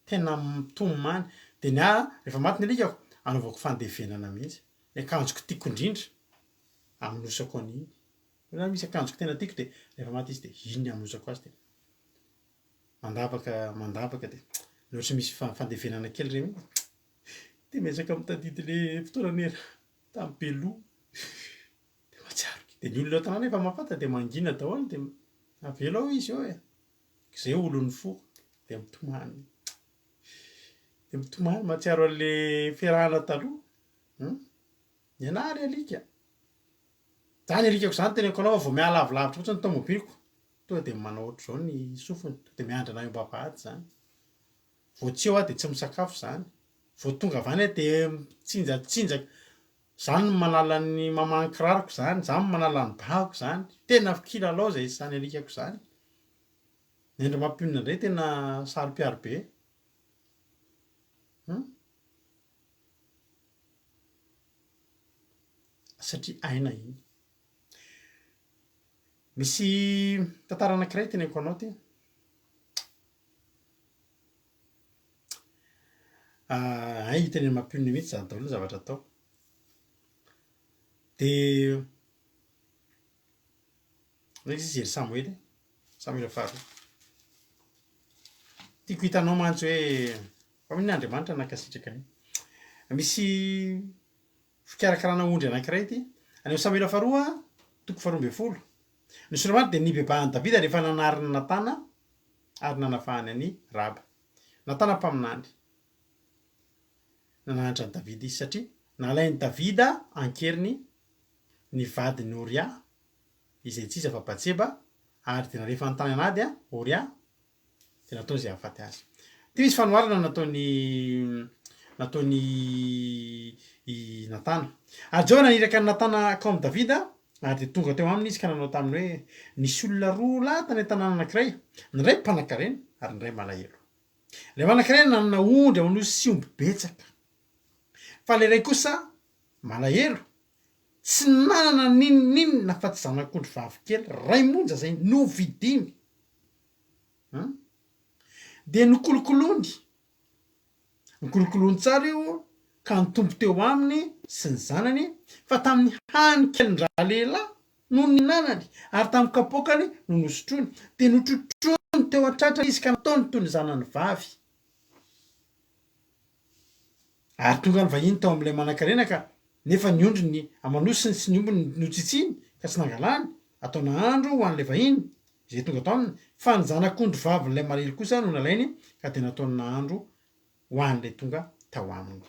S1: tena tomany de ny rehefa maty ny alikako anaovako fandevenana mihitsy ny akanjoko tiako indrindra aminosako an'iny zany misy akanjoko tena tiako de rehefa maty izy de iny aminosako azy de mandavaka de loatra misy fandevenana kely reny de miezaka mitadidy le fotoananera tamy beloha de matsiaro de ny olona tanàna efa mahafanta de mangina daholo de avelo ao izy eo zay olon'ny foko de mitomany matsiaro an'le fiarahana taloha nianary alika zany alikako zany teneko anao vao miala avilavitra ohatsy ny tomobiliko tonga de manao ohatry zao ny sofiny to de miandry anay am-bavahady zany vao tsy eo a de tsy misakafo zany vao tonga avy any a de mitsinjatsinjaka zany manala ny mamany kiraroko zany manala ny bahako zany tena kilalao zay zany alikako zany ny endry mampionona indray tena sarom-piaro be satria aina iny misy tantara anankiray teneko anao ty hitany mampionona mihitsy zany daholo ny zavatra atao de ndraiky izy jery Samuel faharoa. Tiako hitanao mantsy hoe fa amin'ny Andriamanitra nankasitraka io. Misy fikarakarana ondry anankiray ty. Any Samuel faharoa, toko 12. Ny Soramady dia nibebahan'i Davida rehefa nanarina Natana ary nanafahany any Raba. Natana mpaminany. Nananatra ny Davida izy satria nalain'i Davida ankeriny ny vadiny Oria izay tsy iza fa Batseba ary tena rehefa notany anady Oria dia nataony izay hahafaty azy. Ty misy fanoharana nataony i Natana. Ary Jehova naniraka ny Natana kao amin'ny Davida ary dia tonga teo aminy izy ka nanao taminy hoe nisy olona roa lahy tany an-tanàna anankiray, ny iray mpanankarena ary ny iray malahelo. Ilay manankarena nanana ondry amanosy sy omby betsaka. Fa ilay iray kosa malahelo tsy nanana ninona fa tsy zanak'ondry vavikely ray monja zay novidiny. Dia nikolokoloany tsara io ka nitombo teo aminy sy ny zanany fa tamin'ny hanikelin-draha lehilahy no ninanany ary tamin'ny kapokany no nosotrony dia notrotrony teo an-tratra izy ka nataony toy ny zanany vavy. Ary tonga ny vahiny tao amin'ilay manankarena ka nefa ny ondriny amanosiny sy ny ombiny notsitsiny ka tsy nangalany atao nahandro ho an'ilay vahiny izay tonga tao aminy fa ny zanak'ondry vavy n'ilay malahelo kosa no nalainy ka dia nataony nahandro ho an'ilay tonga tao aminy.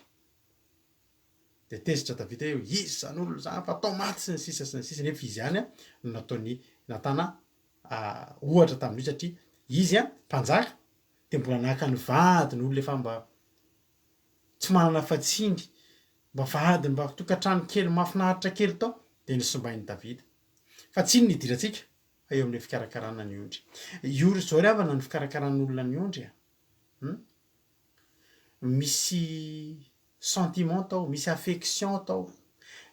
S1: Dia tezitra Davida eo izy zany olona zany fa atao maty sy ny sisa nefa izy ihany no nataony Natana ohatra tamin'io satria izy mpanjaka dia mbola nahaka ny vadiny olona efa mba tsy manana fatsiny mba vadiny mba tokantrano kely mahafinaritra kely tao dia nisombain'i Davida. Fa tsy ino nidirantsika eo amin'ny fikarakarana ny ondry. Io zao ry havana ny fikarakaran'olona ny ondry. Misy sentiment tao, misy affection tao,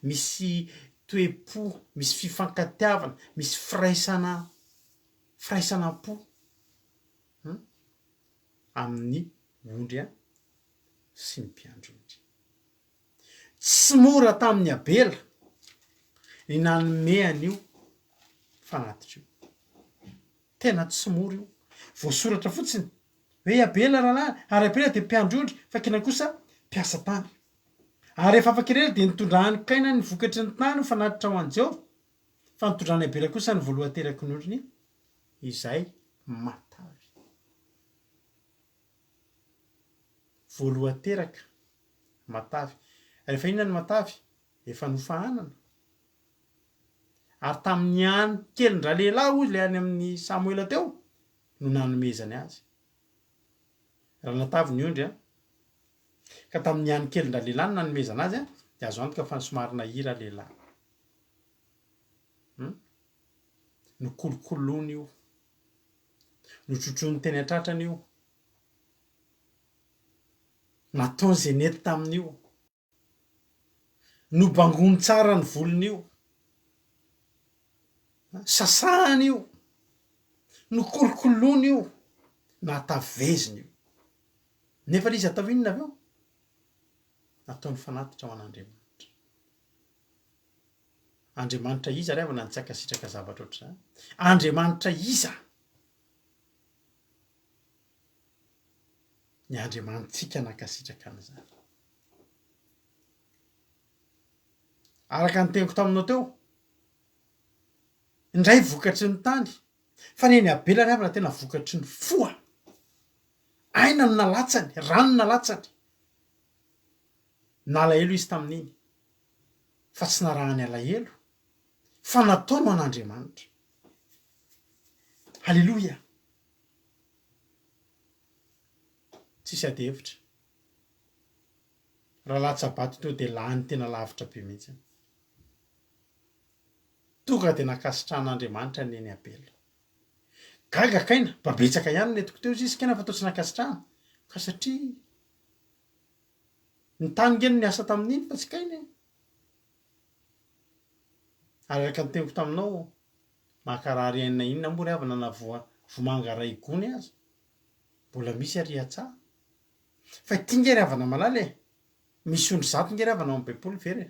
S1: misy toe-po, misy fifankatiavana, misy firaisanam-po amin'ny ondry sy ny mpiandry ondry. Tsy mora tamin'ny Abela ny nanome an'io fanatitra io. Tena tsy mora io. Voasoratra fotsiny hoe Abela rahalahy ary Abela dia mpiandry ondry fa kina kosa mpiasa tany. Ary rehefa afaka ireny dia nitondrany Kaina ny vokatry ny tany fanatitra ho an'i Jehova fa nitondrany Abela kosa ny voaloha teraky ny ondriny izay matavy. Voaloha teraka matavy. Rehefa inona ny matavy? Efa nofahanana. Ary tamin'ny any kelin-draha lehilahy hoy ilay any amin'ny Samuela teo no nanomezany azy. Raha natavy ny ondry ka tamin'ny any kelin-draha lehilahy no nanomezana azy dia azo antoka fa somary nahira lehilahy. Nokolokoloany io, notrotrony teny an-tratrany io, nataony izay nety tamin'io, nobangony tsara ny volony io, sasahany io, nokolokoloany io, nataveziny io. Nefa ilay izy atao inona avy eo? Nataony fanatitra ho an'Andriamanitra. Andriamanitra iza ry havana ny tsy hankasitraka zavatra ohatr'izany? Andriamanitra iza? Ny Andriamanitsika nankasitraka an'izany. Araka ny teniko taminao teo, indray vokatry ny tany fa ny Abela ry havana tena vokatry ny foa. Aina no nalatsany, rano nalatsany. Nalahelo izy tamin'iny fa tsy narahany alahelo fa nataony ho an'Andriamanitra. Halleloia. Tsisy ady hevitra. Raha latsabato teo dia lany tena lavitra be mihitsy. Tonga dia nakasitran'Andriamanitra ny Abela. Gaga Kaina, babetsaka ihany netiko teo izy Kaina fa toa tsy nankasitrahana. Ka satria ny tany ngeny niasa tamin'iny fa tsy Kaina. Ary araka ny teniko taminao, mahakarary aina inona moa ry havana na vomanga ray gony aza. Mbola misy ary atsah. Fa ity nge ry havana malala misy ondry zato nge ry havana ao amin'ny Baiboly ve re?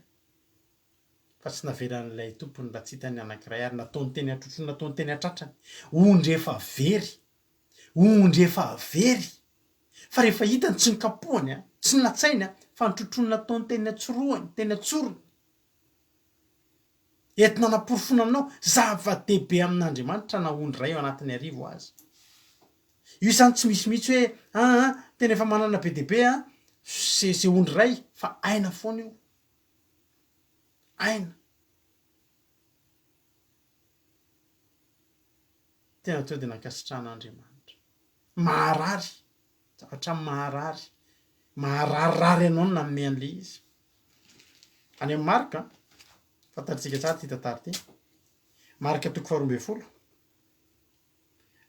S1: fa tsy naveran'ilay tompony raha tsy hitany anankiray ary nataony teny atrotro nataony teny atratrany ondry efa very fa rehefa hitany tsy nikapohany tsy natsainy fa nitrotrony nataony teny atsoroany teny atsorony entina naporofona anao zava-dehibe amin'Andriamanitra na ondry ray eo anatin'ny arivo azy io izany tsy misy mihitsy hoe tena efa manana be dehibe se ondry ray fa aina foana io aina tena teo dia nankasitrahan'Andriamanitra maharary zavatra mahararirary anao no nanome an'le izy any amin'ny Marika fantatsika tsara ty tantara ty Marika 12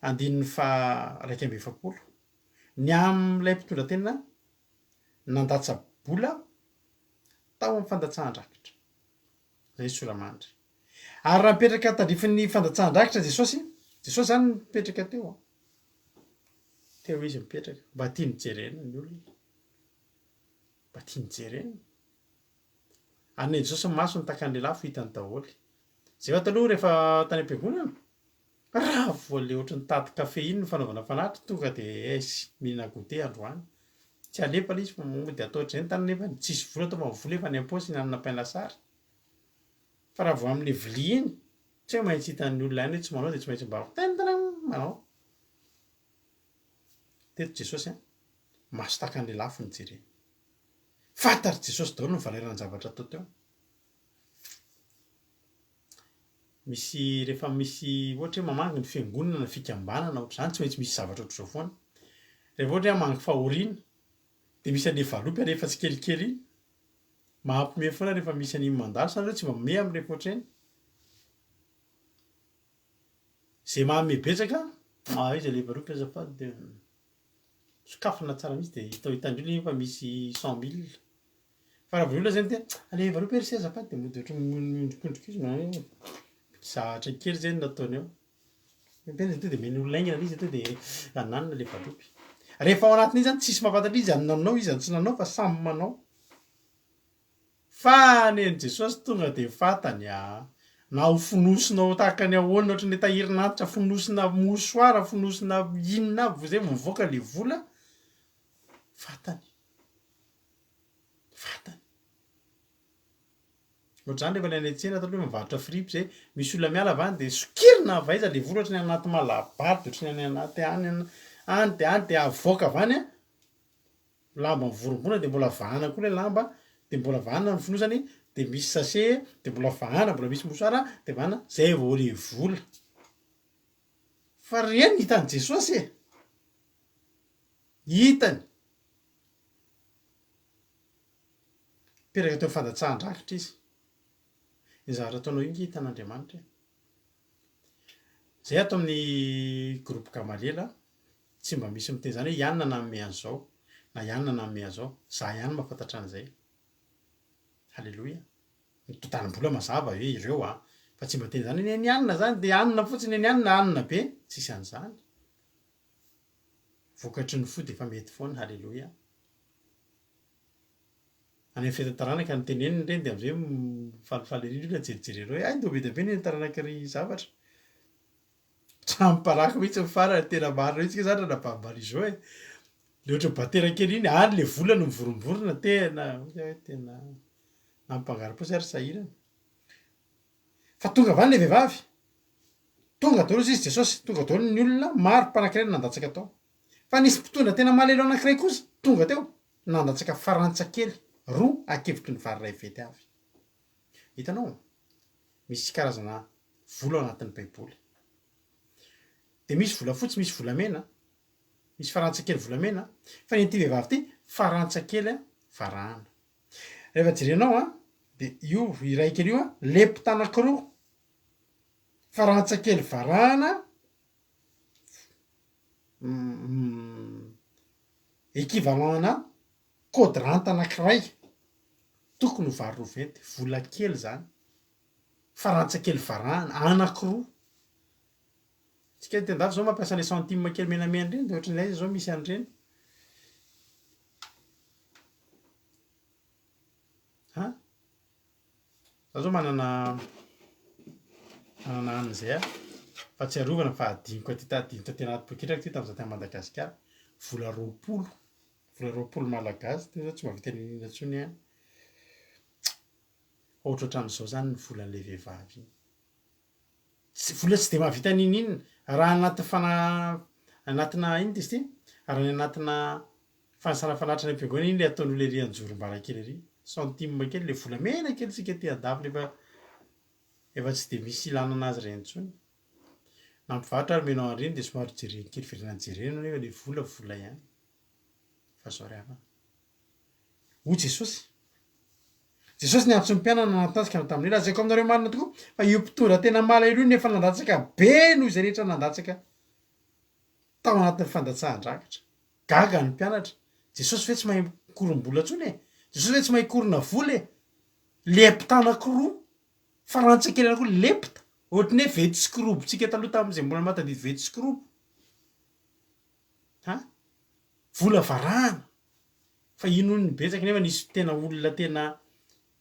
S1: andininy fa 1:20 ny amin'ilay mpitondra tena nandatsa-bola tao amin'ny fandatsahan-drakitra zay Solamandry ary raha mipetraka tandrifin'ny fandatsahan-drakitra Jesosy zany mipetraka teo izy mipetraka mba tiany jerena ny olona mba tiany jerena ary ny Jesosy masony takan'le lafo hitany daholy zay taloha rehefa tany am-piangonana raha voale ohatry ny tady kafe iny ny fanaovana fanatitra tonga dia mihinana goûté androany tsy alepa ilay izy fa mody atao ohatr'izay ny tany nefa tsisy vola ataova vola efa ny am-paosy nanana pain-lasary fa raha vao amin'ny vilia iny tsy hoe maintsy hitan'ny olona any hoe tsy manao dia tsy maintsy mba tentana manao teto Jesosy maso takan'le lafo ny jerena fantary Jesosy daholo ny valera'ny zavatra atao teo misy rehefa misy ohatra hoe mamangy ny fiangonana na fikambanana ohatr'izany tsy maintsy misy zavatra ohatr'izao foana rehefa ohatra hoe hamangy fahoriana dia misy an'le valopy rehefa tsy kelikely iny mahampime foana rehefa misy an'iny mandalo sana hoe tsy mamehy amin'rehefa ohatreny zay mahame betsaka izy le valopy azafady dia sokafina tsara mihitsy dia hitao hitandreo fa misy 100 000 fa raha olona zany dia ale valopy ery sy azafady dia mody ohatry mondrikondrika izy na zahatra kely zay nataony eo tena to dia meny olona aingana izy to dia ananina le valopy rehefa ao anatin'izy zany tsisy mahafantatra izy any nanao izy any tsy nanao fa samy manao fa neny Jesosy tonga dia fantany na ho fonosinao tahaka ny ahoana ohatry ny tahirinatitra fonosina mosoara fonosina inona avy zay mivoaka le vola fantany ohatr'izany rehefa ilay tsena atao hoe mivarotra fripy zay misy olona miala avy any dia sokirina avaiza le vola ohatry ny anaty malabardy ohatry ny anaty any dia avoaka avy any lamba mivorombona dia mbola vahana koa ilay lamba dia mbola vahana ny fonosany dia misy sachet dia mbola vahana mbola misy mosoara dia vahana zay vao le vola fa reny hitany Jesosy hitany peraka teo fandatsahan-drakitra izy ny zavatra ataonao io hitan'Andriamanitra zay ato amin'ny groupe Gamaliela tsy mba misy miteny zany hoe ianona nanome an'izao na ianona nanome an'izao za ihany mahafantatra an'izay halleloia nytotanim-bola mazava hoe ireo fa tsy mba teny zany ny anina zany dia anina fotsiny ny anina be tsisy an'izany vokatry ny fo dia efa mety foana halleloia any amin'ny fitatarana ny teneniny ireny dia am'izay falifaly ery olona jerijerereo hoe ndo be dia be ny taranak'iry zavatra tramparako mihitsy mifarany tena marina mihitsy zany raha nababalizao le ohatra batera kely iny any le vola no mivoromborona tena nampangaro-posy ary sahirana fa tonga avany le vehivavy tonga daholo izy Jesosy tonga daholo ny olona maro mpanan-kiray nandatsaka tao fa nisy mpitondra tena malelo anankiray kosa tonga teo nandatsaka farantsakely 2 ankevitry ny vary ray vety avy hitanao misy karazana vola ao anatin'ny baiboly dia misy vola fotsy misy volamena misy farantsakely volamena fa ny ity vehivavy ity farantsakely varahana rehefa jerenao dia io iray kely io lepita anankiroa farantsakely varahana équivalent-na quadrante anankiray tokony ho vary 2 vety vola kely zany farantsakely varahana anankiroa tsika tendavy zao mampiasa le centime kely menamena reny dia ohatran'izay zao misy an'ireny Zaho zao manana an'izay fa tsy arovana fa adiniko aty tadiniko taty anaty poketrako ty tamin'izaho tany Madagasikara vola roapolo malagasy teo zao tsy mahavita n'inona intsony ihany. Ohatrohatran'izao zany ny volan'ilay vehivavy iny. Vola tsy de mahavita n'inona raha anatina ino izy ty raha ny anatina fanasana falatry ny am-piangonana iny le ataon'olona ery anjorom-bala kely ery centime kely le volamena kely tsika ty an-dafy efa tsy de misy ilana anazy ireny intsony. Na mpivarotra ary menao an'ireny dia somary jereny kely velona jerena nefa le vola ihany fa zao ry havana. Hoy Jesosy ny antso ny mpianana nanatanjaka tamin'io lazaiko aminareo marina tokoa fa io mpitondra tena malahelo io nefa nandatsaka be noho izay rehetra nandatsaka tao anatin'ny fandatsahan-drakatra. Gaga ny mpianatra. Jesosy ve tsy mahay mikorombola intsony e? Jesosy ve tsy mahay korona vola e? Lepita anankiroa farantsakely anankiroa lepita ohatrin'ny hoe vety sy korobontsika taloha tamin'izay mbola mahatadidy vety sy korobo. Vola varahana fa ino ny betsaka nefa nisy tena olona tena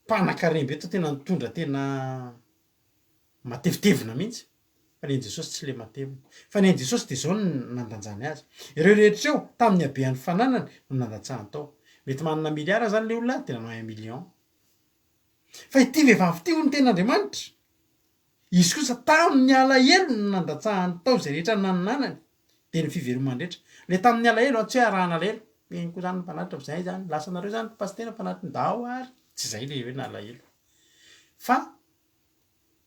S1: mpanan-karena be tena nitondra tena matevitevina mihitsy fa ny an'i Jesosy tsy le matevina fa ny an'i Jesosy dia izao no nandanjany azy. Ireo rehetra eo tamin'ny habean'ny fananany no nandatsahany tao. Mety manana miliara zany le olona dia nanao 1 million. Fa ity vehivavy ity hoy ny ten'Andriamanitra. Izy kosa tamin'ny alahelo no nandatsahany tao izay rehetra nananany dia ny fivelomany rehetra. Le tamin'ny alahelo tsy hoe arahana alahelo. Iny koa zany ny mpanatitra izay zany lasa nareo zany pastera mpanatitra ny dao ary tsy izay le hoe nalahelo. Fa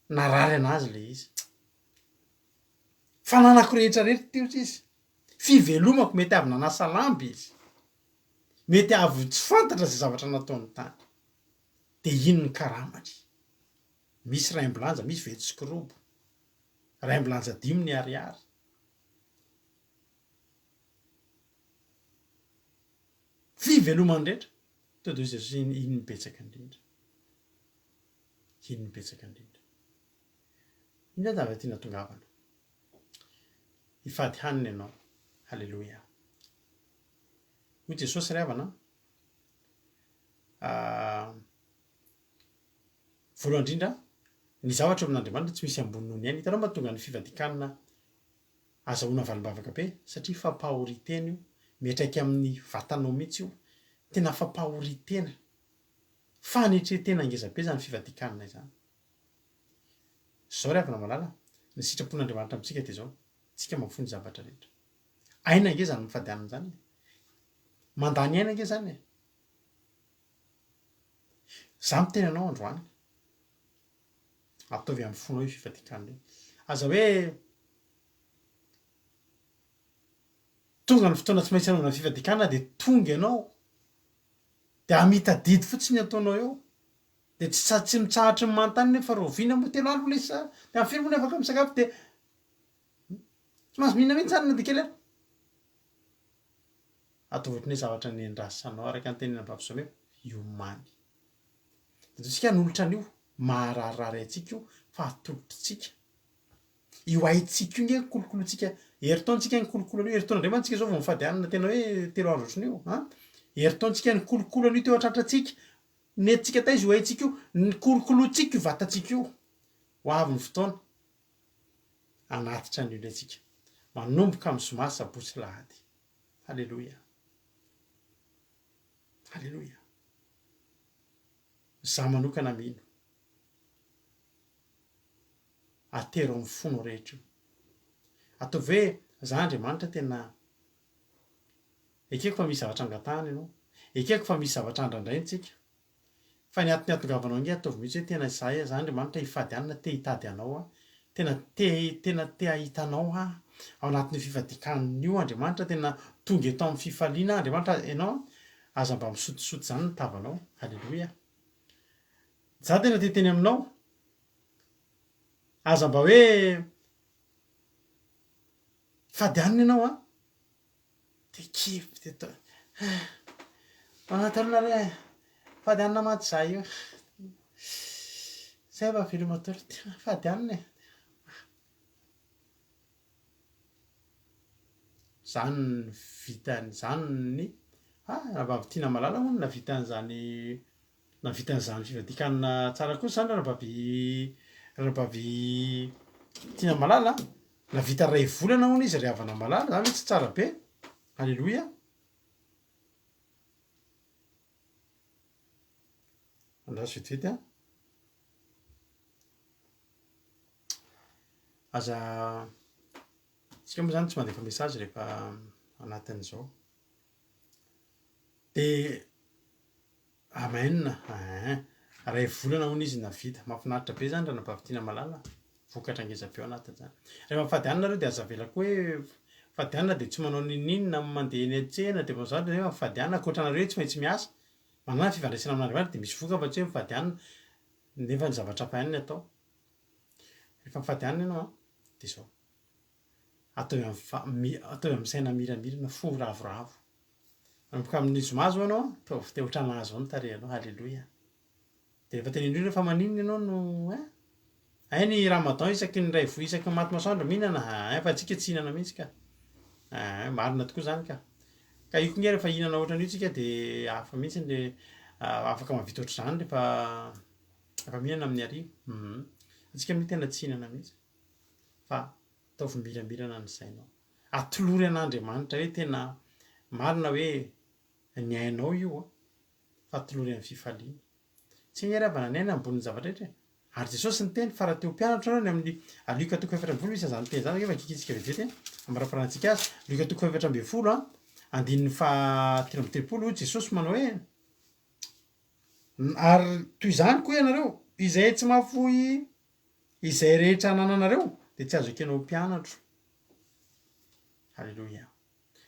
S1: narary anazy le izy. Fananako rehetra rehetra teo izy. Fivelomako mety avy nanasa lamba izy. Mety avy tsy fantatra izay zavatra nataony tany. Dia ino ny karamany? Misy ray ambilanja, misy vety sy korobo. Ray ambilanja 5 ny ariary. Fivelomany rehetra. Teo dia Jesosy ino ny betsaka indrindra. Ino ny betsaka indrindra. Ino ny zavatra tiana tongavana? Hifady hanina ianao. Halleloia. Hoy Jesosy ry havana. Voalohany indrindra, ny zavatra eo amin'Andriamanitra tsy misy ambony noho ny ainy. Hitanao mahatonga ny fivadikanana azahoana valimbavaka be satria fampahoritena io. Miatraika amin'ny vatanao mihitsy io. Tena fampahoritena. Fanetretena ngeza be zany fivadikanana izany. Zao ry havana malala, ny sitrapon'Andriamanitra amintsika dia izao. Tsika mampifono zavatra rehetra. Aina nge zany mifadianana izany. Mandany aina nge zany e. Za miteny anao androany. Ataovy amin'ny fonao io fivadikanana io. Aza hoe tonga ny fotoana tsy maintsy hanaovana fivadikanana dia tonga ianao. Dia amitadidy fotsiny ataonao eo. Dia tsy mitsahatra ny manontany nefa roviana moa telo andro lesa. Dia amin'ny firy moa afaka misakafo dia tsy mahazo mihinana mihitsy zany na dia kely ary. Atao ohatran'ny hoe zavatra nendrasanao araka ny tenenina Babazomeo iomany. Isika nolotra an'io mahararirary antsika io fa atolotritsika. Io aintsika io nge kolokolotsika. Heritaontsika ny kolokolo an'io. Heritaon'Andriamanitra zao vao mifady anina tena hoe 3 andro ohatran'io. Heritaontsika ny kolokolo an'io teo an-tratratsika. Nentsika taiza io aintsika io. Ny kolokolotsika io vatantsika io. Ho avy ny fotoana anatitra an'io ilay manomboka amin'ny zoma sabotsy lahady. Halleloia. Halleloia. Za manokana mino. Atero amin'ny fono rehetra io. Ataovy hoe za Andriamanitra tena ekeko fa misy zavatra angatahana ianao. Ekeko fa misy zavatra andrandraintsika. Fa ny atongavanao nge ataovy mihitsy hoe tena za Andriamanitra hifady anina te hitady anao tena te ahitanao ao anatin'ny fivadikanan'io Andriamanitra tena tonga eto amin'ny fifaliana Andriamanitra ianao aza mba misotisoty zany ny tavanao. Halleloia. Za tena teteny aminao. Aza mba hoe fady anina ianao tekivy teto. Taloha re fady anina maty za io. Zay mba veloma atao tena fady anina e. Zany ny vitany zany ny raha mba tiana malala moa na vitan'izany navita an'izany fivadikanana tsara kosa zany rahabavy tiana malala navita ray volana hono izy ry havana malala zany tsy tsara be. Alleloia. Andraso vetivety a aza tsika moa zany tsy mandefa message rehefa anatin'izao de amen ray volana hono izy navita mahafinaritra be zany raha nabavy tiana malala vokatra ngeza-peo anatiny zany. Rehefa mifady reo de aza velako hoe fady de tsy manao ninina mandeha eny an-tsena de zany rehefa mifady ankoatranareo tsy maintsy miasa manana fifandraisana amin'Andriamanitra de misy voka fa tsy hoe mifady nefa ny zavatra hafa ihany ny atao. Rehefa mifady ianao de zao atao amin'ny saina miramirana fo ravoravo. Manomboka amin'ny zomazo anao ataovy te ohatrana azo ny tarehinao. Halleloia. De rehefa tenenindreo fa maninona ianao no ay ny ramadan isaky ny ray isaky ny maty masoandro mihinana fa tsika tsy hinana mihitsy ka. Marina tokoa zany ka. Ka io koa rehefa hinana ohatran'io tsika de hafa mihitsy le afaka mahavita ohatr'izany rehefa mihinana amin'ny hariva. Tsika amin'ny tena tsy hinana mihitsy. Fa ataovy miramirana ny sainao. Atolory an'Andriamanitra hoe tena marina hoe ny ainao io fa atolory amin'ny fifaliana. Tsy ny ravana ny aina ambony zavatra rehetra. Ary Jesosy niteny fa raha te ho mpianatra anao ny amin'ny Luka 4:20 misy zany teny zany rehefa kikitsika vetivety am'rahaparantsika azy. Luka 4:20 andininy fahatelo amby telopolo Jesosy manao hoe ary toy izany koa ianareo izay tsy mahafoy izay rehetra anananareo de tsy azo ekenao mpianatro. Halleloia.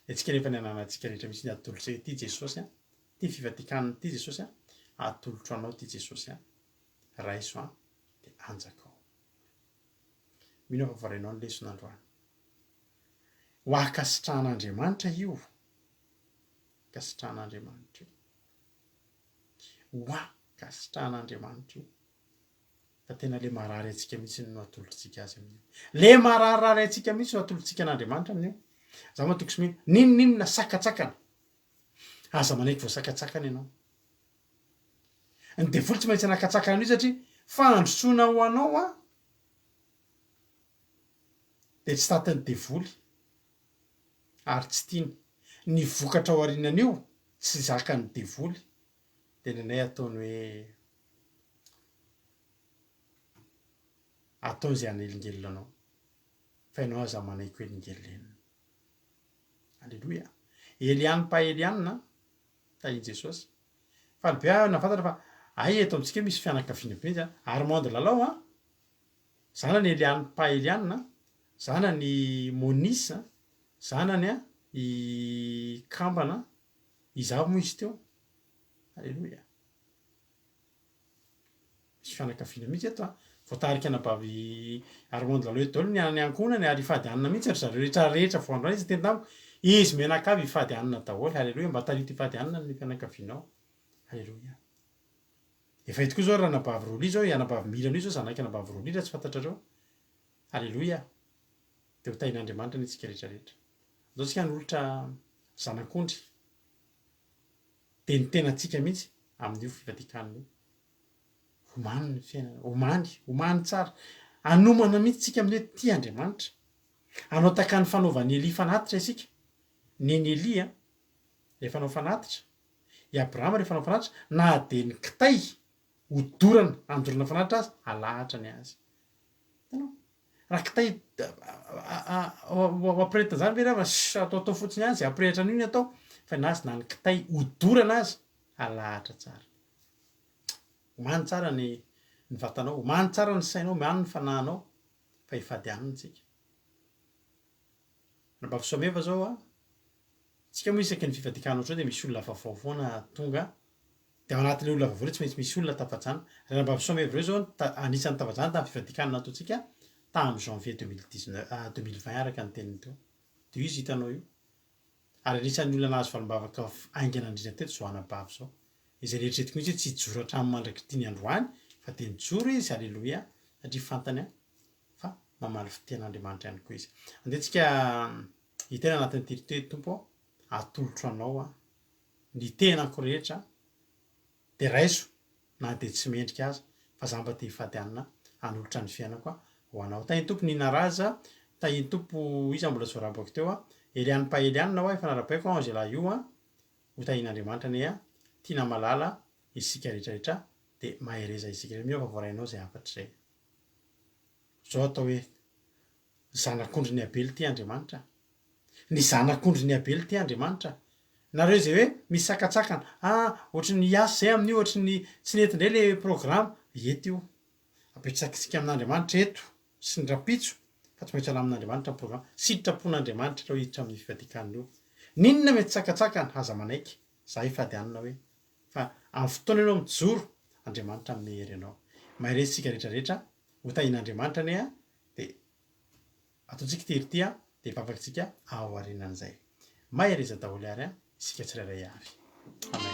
S1: Etsika rehefa ny ananantsika rehetra misy ny atolotry ty Jesosy ty fivadikanana ty Jesosy atolotro anao ty Jesosy raiso de anjakao. Mino fa voarainao ny leson'androany. Ho akasitrahan'Andriamanitra io. Kasitrahan'Andriamanitra io. Ho akasitrahan'Andriamanitra io. Fa tena le marary antsika mihitsy no atolotsika azy amin'io. Le mararary antsika mihitsy no atolotsika an'Andriamanitra amin'io. Za matoko sy mino ninona sakatsakana. Aza manaiky voasakatsakana ianao. Ny devoly tsy maintsy anakatsakana io satria fandrosoana ho anao de tsy tatin'ny devoly ary tsy tiany. Ny vokatra ao aorianan'io tsy zakan'ny devoly de nenay ataony hoe ataony zay anelingelina anao fa ianao aza manaiky hoe elingelina. Alleloia. Eliany pa Eliana tahin Jesosy. Fa be nafantatra fa ay eto amintsika misy fianakaviana be zany Armande Lalao zanany Eliany pa Eliana, zanany Monisa, zanany i Kambana, izao moa izy teo. Alleloia. Misy fianakaviana mihitsy eto voatarika anabavy Armande Lalao eto daholo ny anany ankohonany ary ifady anina mihitsy ry zareo rehetra vao androany izy teny tamiko izy menakavy ifady anina daholo. Halleloia. Mba tarito ifady anina ny fianakavianao. Halleloia. Efa ito koa zao raha nabavy roly zao anabavy milana io zao zanaky anabavy roly raha tsy fantatrareo. Halleloia. De ho tain'Andriamanitra ny tsika rehetrarehetra. Zao tsika nolotra zanak'ondry de ny tenantsika mihitsy amin'io fivadikanana io. Omany ny fiainana, omany tsara. Anomana mihitsy tsika amin'le tia Andriamanitra. Anao taka ny fanaovan'ny Elia fanatitra isika. Neny Elia rehefa anao fanatitra, i Abrahama rehefa anao fanatitra, na de ny kitay hodorana andorana fanatitra azy, alahatra ny azy. Hitanao? Raha kitay ampirehitra zany ve atao fotsiny azy, ampirehitra an'io ny atao, fa nazy na ny kitay hodorana azy, alahatra tsara. Omany tsara ny vatanao, omany tsara ny sainao, omany ny fanahinao, fa ifady anina tsika. Mba fisoameva zao tsika moa isaky ny fivadikanana ohatr'izao de misy olona vaovao foana tonga de ao anatin'le olona vaovao tsy maintsy misy olona tafajana. Raha mba fisoameva ireo zao anisan'ny tafajana tamin'ny fivadikanana nataontsika tamin'ny janvier 2020 araka ny teniny teo. De izy hitanao io. Ary anisan'ny olona nahazo valombavaka aingana indrindra teto zao anabavy zao. Izay rehetreretiko mihitsy tsy hijoro hatramin'ny mandrak'ity ny androany fa de nijoro izy. Halleloia. Satria fantany fa mamaly fitean'Andriamanitra ihany koa izy. Andehantsika hitena anatin'ny tirité tompo atolotro anao ny tenako rehetra de raiso na dia tsy mendrika aza fa za mba te hifady anina hanolotra ny fiainako ho anao. Tahiny tompo Nina Raza, tahiny tompo iza mbola sorabako teo Eliane Paeliane ho ifanarabaiko Angela io ho tahin'Andriamanitra ny tiana malala isika rehetrarehetra dia mahereza isika rehetra mio fa voarainao zay afatra zay. Zao atao hoe zanak'ondry ny Abely ty Andriamanitra, ny zanak'ondry ny Abely ty Andriamanitra. Nareo zay hoe misy sakatsakana ohatry ny asa zay amin'io ohatry ny tsy nety indray le programa eto io apetsakitsika amin'Andriamanitra eto sy ny rapitso fa tsy maintsy ala amin'Andriamanitra ny programa sitrapon'Andriamanitra reo hiditra amin'ny fifadikanana io. Ninona mety sakatsakana aza manaiky za hifady anina hoe fa amin'ny fotoana ianao mijoro Andriamanitra mehery anao. Mahery tsika rehetrarehetra ho tahin'Andriamanitra ny dia ataontsika tery ty dia hivavaka ao aorianan'izay. Mahereza daholo ary isika tsirairay avy. Amen.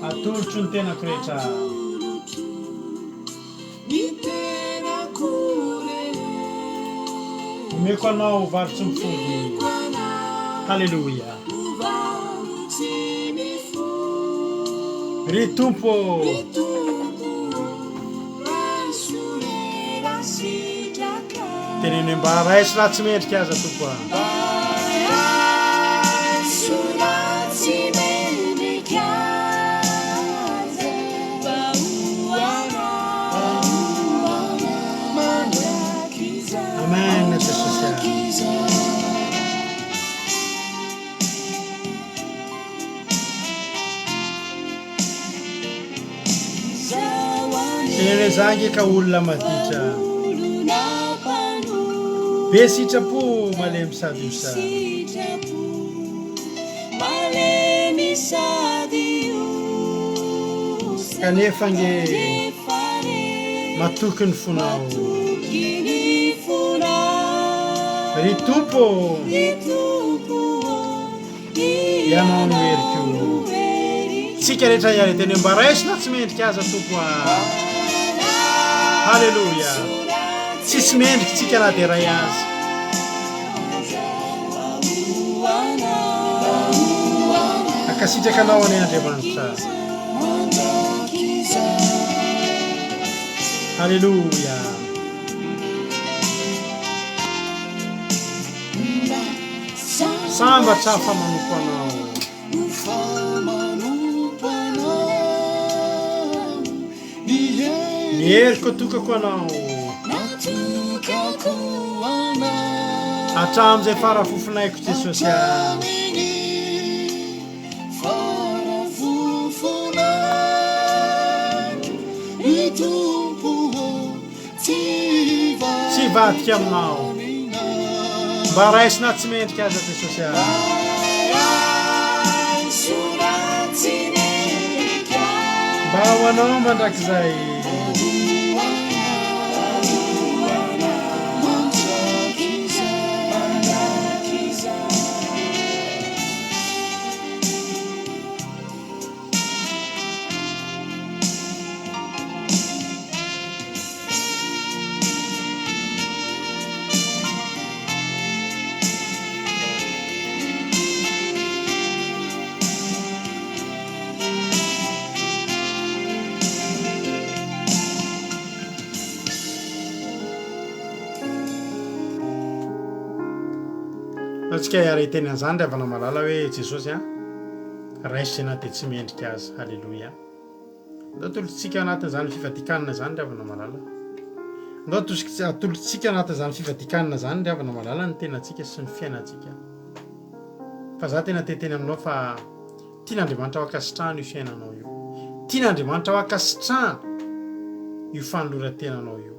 S1: Atolotro ny tenako rehetra. Omeko anao varotsy mifody. Halleluja. Ry tompo. Teneny mba raisy raha tsy mendrika aza tompo Amen, Jesus. Tenene zangy ka olona maditra be sitrapo malemy sady kanefa nge matoky ny fonao. Ry tompo ianao no heriko. Tsika rehetra ihany teny mba raisina tsy mendrika aza tompo Halleluja. Tsisy mendrika tsika raha dia ray azy. Akasitraka anao any Andriamanitra. Halleluja. Sambatra fa manompo anao. Mieriko tokako anao hatramin'izay farafofonaiko Jesosy tsy vadika aminao mba raisina tsy mendrika aza Jesosy mba ho anao mandrakizay. Tsika ary teny an'izany ry havana malala hoe Jesosy raisina dia tsy mendrika azy. Halleluja. Ndao atolotsika anatin'izany fifadikanana zany ry havana malala. Ndao atolotsika anatin'izany fifadikanana zany ry havana malala ny tenantsika sy ny fiainantsika. Fa za tena teteny aminao fa tian'Andriamanitra ho akasitrahana io fiainanao io. Tian'Andriamanitra ho akasitrahana io fanoloran-tenanao io.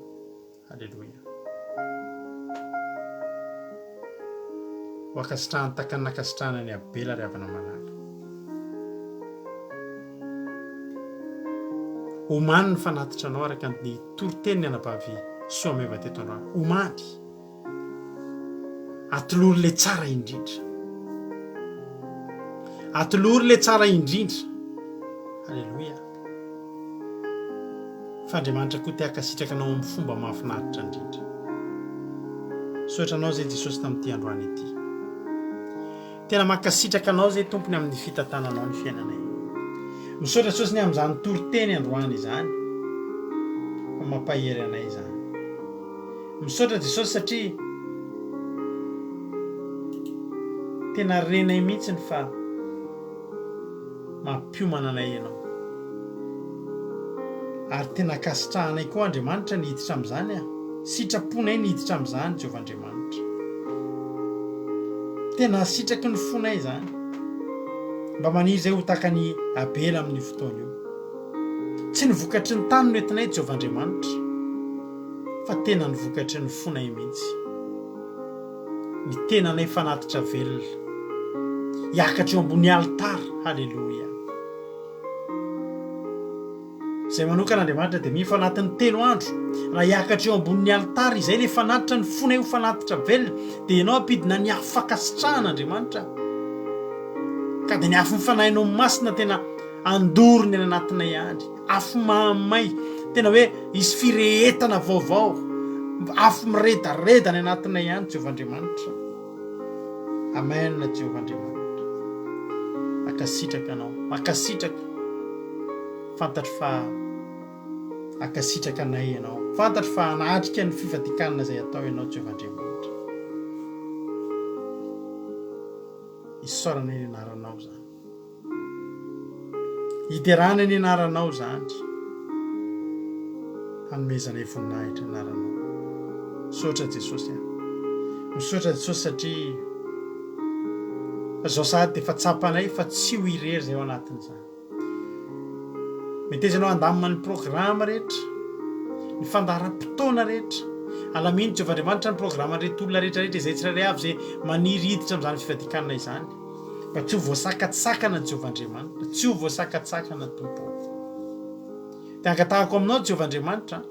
S1: Halleluja. Wakasitrahana takany nakasitrahana ny Abela ry havana malala. Omany ny fanatitra anao araka ny toriteniny anabavy soameva teto androany. Omany atolory le tsara indrindra. atolory le tsara indrindra. Halleloia. Fa Andriamanitra koa te hakasitraka anao amin'ny fomba mahafinaritra indrindra. Soatranao zay Jesosy tamin'ity androany ity. Tena makasitraka anao zay tompony amin'ny fitantananao ny fiainanay. Misaotra Jesosy ny amin'izany toriteny androany izany. Fa mampahery anay izany. Misaotra Jesosy satria tena renay mihitsy fa mampiomana anay ianao. Ary tena kasitrahanay koa Andriamanitra ny hiditra amin'izany sitraponay ny hiditra amin'izany Jehovah Andriamanitra. Tena sitraky ny fonay izany. Mba maniry zay ho tahaka ny Abela amin'ny fotoana io. Tsy ny vokatry ny tany no entinay Jehovah Andriamanitra, fa tena ny vokatry ny fonay mihitsy. Ny tenanay fanatitra velona. Hiakatra eo ambony altara. Halleloia. Zay manokana Andriamanitra dia mifa anatin'ny 3 andro raha hiakatra eo ambony altara izay le fanatitra ny fonay ho fanatitra velona dia ianao ampidina ny afakasitrahana Andriamanitra. Ka dia ny afo mifanahinao masina tena andorony any anatinay andry. Afo mahamay tena hoe isy firehetana vaovao. Afo miredareda any anatinay andry Jehovah Andriamanitra. Amen Jehovah Andriamanitra. Akasitraka anao, akasitraka. Fantatro fa akasitraka anay ianao. Fantatro fa anatrika ny fifadikanana izay atao ianao Jehovah Andriamanitra. Isaorana ny anaranao zany. Hiderana ny anaranao zany. Hanomezanay voninahitra ny anaranao. Misaotra Jesosy. Misaotra Jesosy satria zao sady dia fa tsapanay fa tsy ho irery zay ao anatin'izany. Metezanao andamina ny programa rehetra, ny fandaharam-potoana rehetra. Alaminy Jehovah Andriamanitra ny programa rehetra olona rehetrarehetra izay tsirairay avy zay maniry hiditra amin'izany fifadikanana izany. Mba tsy ho voasakatsakana Jehovah Andriamanitra, tsy ho voasakatsakana Tompo. Dia angatahako aminao Jehovah Andriamanitra,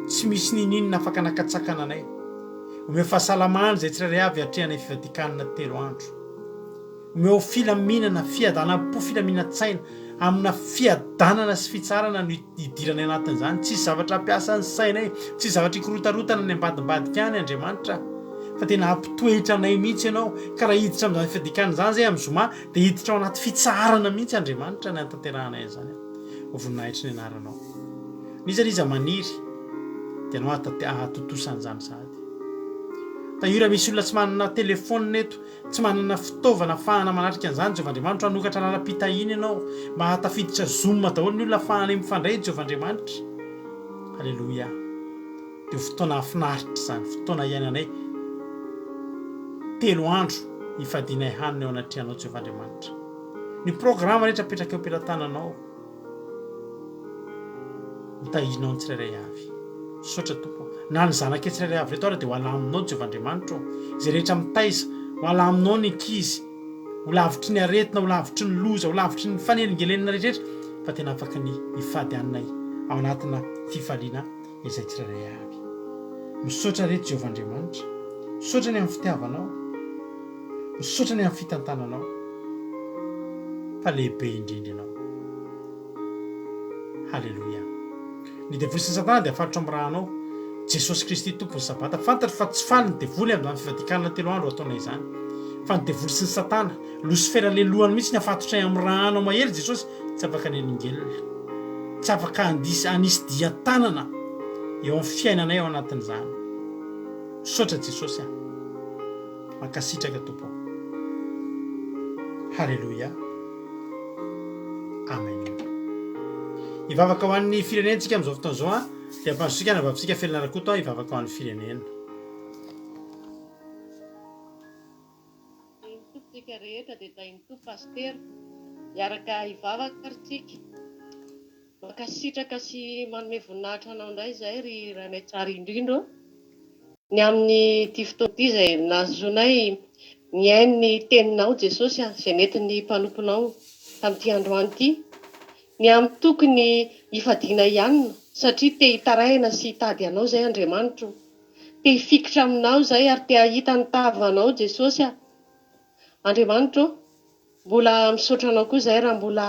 S1: tsy misy ninina afaka nakatsakana anay. Omeo fahasalamana izay tsirairay avy hatrehanay fifadikanana 3 andro. Omeo filaminana, fiadanam-po, filaminantsaina amina fiadanana sy fitsarana no hidirana anatin'izany. Tsy zavatra ampiasan'ny sainay, tsy zavatra ikorotarotana ny ambadimbadika any Andriamanitra, fa tena ampitoetra anay mihitsy ianao. Ka raha hiditra amin'izany fifadikanana izany zay amin'ny zoma dia hiditra ao anaty fitsarana mihitsy Andriamanitra ny antanterahana izany. Ho voninahitra ny anaranao. Nizariza maniry dia anao atotosan'izany sady. Tahira misy olona tsy manana telefônina eto, tsy manana fitaovana ahafahana manatrika an'izany Jehovah Andriamanitra, hanokatra lalam-pitahiny ianao mba hatafiditra Zoom daholo ny olona ahafahana mifandray Jehovah Andriamanitra. Halleloia. Dia fotoana hafinaritra izany, fotoana iainanay 3 andro hifadianay hanina eo anatrehanao Jehovah Andriamanitra. Ny programa rehetra apetraka eo am-pelantananao mitahinao ny tsirairay avy. Misaotra Tompo. Na ny zanaka tsirairay avy reto ara dia ho alaminao Jehovah Andriamanitra. Izay rehetra mitaiza ho alaminao ny ankizy, ho lavitry ny aretina, ho lavitry ny loza, ho lavitry ny fanelingelenina rehetrarehetra, fa tena afaka ny hifady anay ao anatina fifaliana izay tsirairay avy. Misaotra reto Jehovah Andriamanitra. Misaotra ny amin'ny fitiavanao, misaotra ny amin'ny fitantananao, fa lehibe indrindra ianao. Halleloia. Ny devoly sy ny satana dia afatotra amin'ny rahanao Jesosy Kristy Tompo ny sabata. Fantatro fa tsy faly ny devoly amin'izany fifadikanana 3 andro ataonay izany. Fa ny devoly sy ny satana, Losifera lelohany mihitsy ny afatotra amin'ny rahanao mahery Jesosy, tsy afaka neningelina, tsy afaka anisy dia-tanana eo amin'ny fiainanay ao anatin'izany. Misaotra Jesosy. Mankasitraka Tompo. Halleloia. Amen. Ivavaka ho an'ny firenentsika amin'izao fotoana izao dia ampanosika navavisika felana rakoto ivavaka ho an'ny firenena.
S4: Tsika rehetra dia tain'to paster hiaraka hivavaka aritsika. Mankasitraka sy manome voninahitra anao indray izay ry ranay tsara indrindra. Ny amin'ny ity fotoana ity izay nazonay miaino ny teninao Jesosy izay nentin'ny mpanomponao tamin'ity androany ity. Ny amin'ny tokony hifadiana ihany satria te hitarahina sy hitady anao izay Andriamanitra. Te hifikitra aminao izay ary te hahita ny tavanao Jesosy. Andriamanitra, mbola misaotra anao koa zahay raha mbola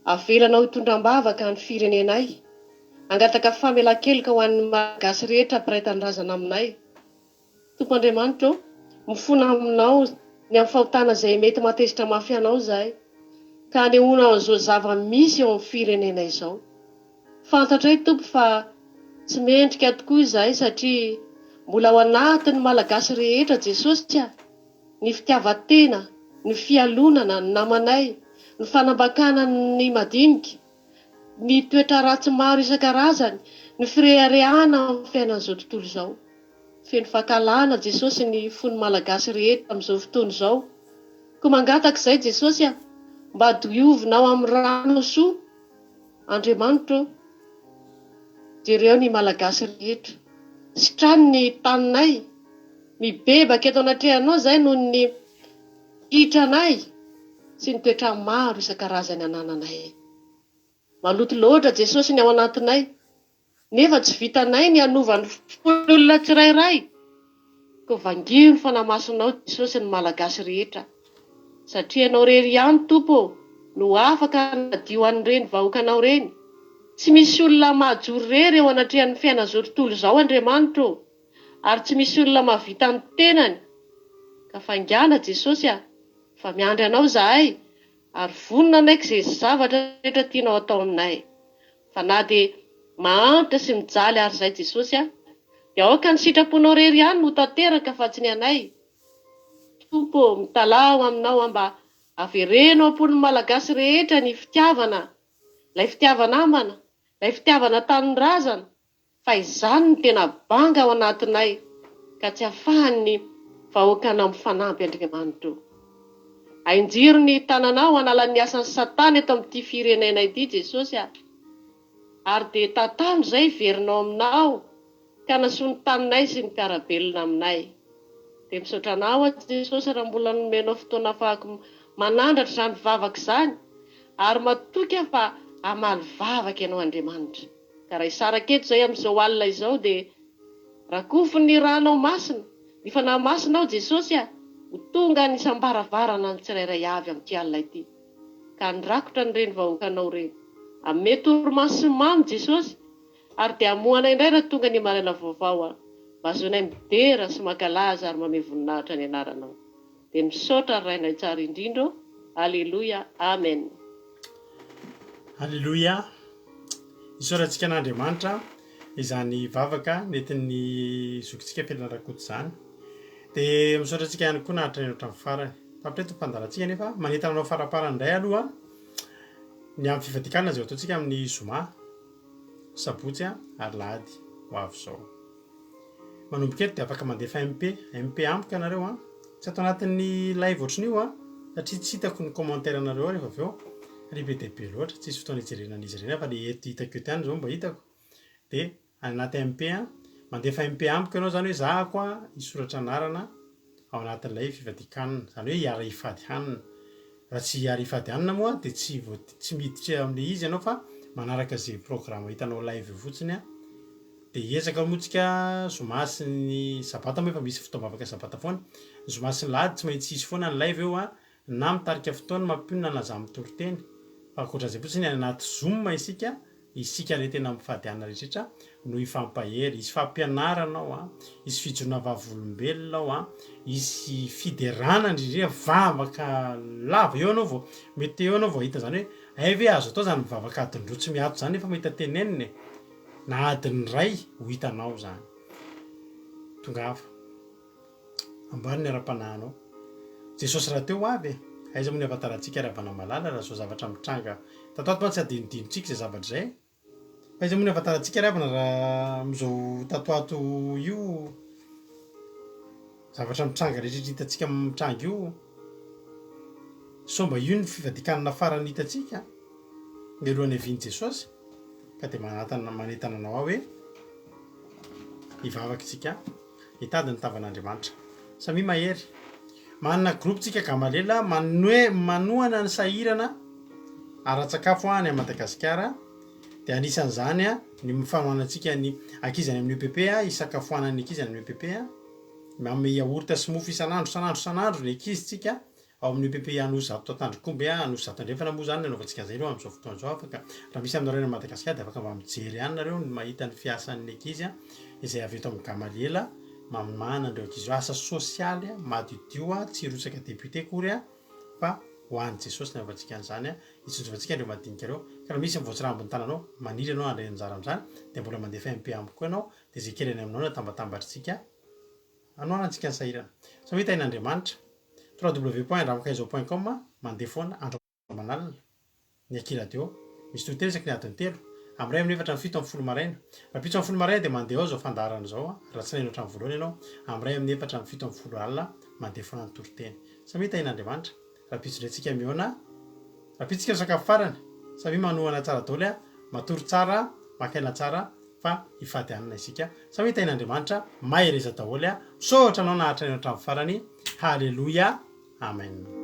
S4: avelanao hitondram-bavaka ny firenenay. Angataka famelan-keloka ho an'ny malagasy rehetra mpiray-tanindrazana aminay. Tompo Andriamanitra, mifona aminao ny amin'ny fahotana izay mety matezitra mafy anao zahay, ka anehoana an'izao zava-misy eo amin'ny firenenay izao. Fantatray Tompo fa tsy mendrika tokoa izahay satria mbola ao anatin'ny malagasy rehetra Jesosy ny fitiavan-tena, ny fialonana, ny namanay, ny fanambakana ny madinika, ny toetra ratsy maro isan-karazany, ny fireharehana amin'ny fiainan'izao tontolo izao. Feno fankalana Jesosy ny fony malagasy rehetra amin'izao fotoana izao. Koa mangataka izay Jesosy mba diovinao amin'ny rano soa. Andriamanitra, jereo ny malagasy rehetra. Sitrany ny taninay, mibebaka eto anatrehanao izay noho ny hitranay sy ny toetra maro isan-karazany anananay. Maloto loatra Jesosy ny ao anatinay, nefa tsy vitanay ny hanova ny olona tsirairay. Ko vangio ny fanamasinao Jesosy ny malagasy rehetra, satria anao rery ihany Tompo no afaka nadio an'ireny vahoakanao reny. Tsy misy olona mahajoro rery eo anatrehan'ny fiainan'izao tontolo izao Andriamanitra, ary tsy misy olona mahavita ny tenany. Ka fangana Jesosy fa miandry anao zahay, ary vonona anaiky izay zavatra rehetra tianao atao aminay. Fa na dia mahantra sy mijaly ary izay Jesosy dia aoka ny sitraponao rery ihany no tanteraka fa tsy ny anay. Tompo, mitalao aminao mba averenao ampon'ny malagasy rehetra ny fitiavana, ilay fitiavana amana, ilay fitiavana tanin-drazana, fa izany ny tena banga ao anatinay, ka tsy ahafahan'ny vahoakanao mifanampy Andriamanitra. Ainjiro ny tananao hanala ny asan'ny Satana eto amin'ity firenenay ity Jesosy, ary dia tantano izay verinao aminao, ka nasoa ny taninay sy ny mpiarabelona aminay. Dia misaotra anao Jesosy raha mbola nomenao fotoana ahafahako manandratra izany vavaka izany, ary matoky fa hamaly vavaka ianao Andriamanitra. Ka raha hisaraka eto izay amin'izao alina izao dia rakofo ny ranao masina, ny fanahy masinao Jesosy ho tonga ny isam-baravarana ny tsirairay avy amin'ity alina ity. Ka nirakotra nyreny vahoakanao reny amin'ny torimaso sy mamy Jesosy, ary dia hamoana indray raha tonga ny maraina vaovao, mba azonay midera sy mankalaza ary manome voninahitra ny anaranao. Dia misaotra ny rainay tsara indrindra. Alleluia, amen.
S1: Alleluia. Isaorantsika an'Andriamanitra izany vavaka nentin'ny zokintsika fianarakoto izany. Dia misaorantsika ihany koa nahatra ny hatramin'ny farany. Tapitreto mpandarantsika nefa manentana anao faraparany indray aloha ny amin'ny fivadikana izay ataontsika amin'ny zoma, sabotsy ary lahady ho avy izao. Manomboka eto dia afaka mandefa MP ampoka ianareo tsy atao anatin'ny live ohatran'io satria tsy hitako ny commentaire anareo rehefa avy eo ribe dia be loatra, tsisy fotoana hijerena an'izy ireny fa ilay eto hitako eto ihany izao mba hitako. Dia anaty MP mandefa MP ampoka ianao izany hoe zahako hisoratra anarana ao anatin'ilay fivadikanana, izany hoe hiara hifady hanina. Raha tsy hiara hifady hanina moa dia tsy miditra amin'ilay izy ianao fa manaraka izay programme hitanao live fotsiny dia hiezaka motsika zoma sy ny sabata moa efa misy fotoam-bavaka sabata foana. Zoma sy ny lahady tsy maintsy isy foana ny live eo na mitarika fotoana mampionana na za mitory-teny. Fa ankoatran'izay fotsiny anaty Zoom isika ilay tena mifady hanina rehetra no hifampahery, isy fampianaranao isy fijona vavolombelona ao isy fiderana indrindra vavaka lava eo anao vao mety eo anao vao hita izany hoe ay ve azo atao izany mivavaka adiny roa tsy miato izany efa mahita teneniny na adiny ray ho hitanao izany. Tonga hafa amboary ny ara-panahinao Jesosy raha teo avy aiza moa ny avatarantsika ravana malala raha zao zavatra mitranga tatoato tsy adinodinontsika izay zavatra izay. Aiza moa ny avatarantsika ravana raha amin'izao tatoato io zavatra mitranga rehetra hitantsika mitranga io somba io ny fivadikanana farany hitantsika mialohan'ny havian'i Jesosy. Ka dia manentana anao hoe hivavaka isika hitady ny tavan'Andriamanitra. Samy mahery manana groupe-tsika Gamalela manohana ny sahirana ara-tsakafo any Madagasikara dia anisan'izany ny mifanohanantsika ny ankizany amin'ny EPP isakafoanany ankizy any amin'ny EPP manome yaourt sy mofo isan'andro ny ankizitsika ao amin'ny PP anosy zato tandrokomby anosy zato andrefana moa zany nanaovantsika zay reo amin'izao fotoana zao afaka raha misy aminareo na Madagasikara dia afaka mba mijery ihany nareo ny mahita ny fiasan'ny ankizy izay avy eto amin'ny Gamaliela mamana andreo ankizy asa sosialy madio tsy rotsaka député kory fa ho an'i Jesosy nanaovantsika an'izany itsonjovantsika andreo madinika reo ka raha misy amin'ny voatsirambony tananao maniry ianao handray anjara amin'izany dia mbola mandefa MP amiko koa ianao dia zay kely any aminao natambatambatritsika anoanantsika ny sahirana sa hoe tain'Andriamanitra www.ramakaizao.com mandeha foana andro manalina ny akiradio misy totely isaky ny adiny 3 amin'ny ray amin'ny efatra ny 7 maraina raha 7 maraina dia mandeha ao zao fandaharana zao raha tsy naino hatramin'ny voalohany ianao amin'ny ray amin'ny efatra ny 7 alina mandeha foana ny toroteny samy tain'Andriamanitra raha pitsodratsika miona raha pitsika sakafo farany samy manohana tsara daoly matory tsara makaina tsara fa ifady anina isika samy tain'Andriamanitra mahereza daholy sotra anao nahatra ny hatramin'ny farany haleluya amen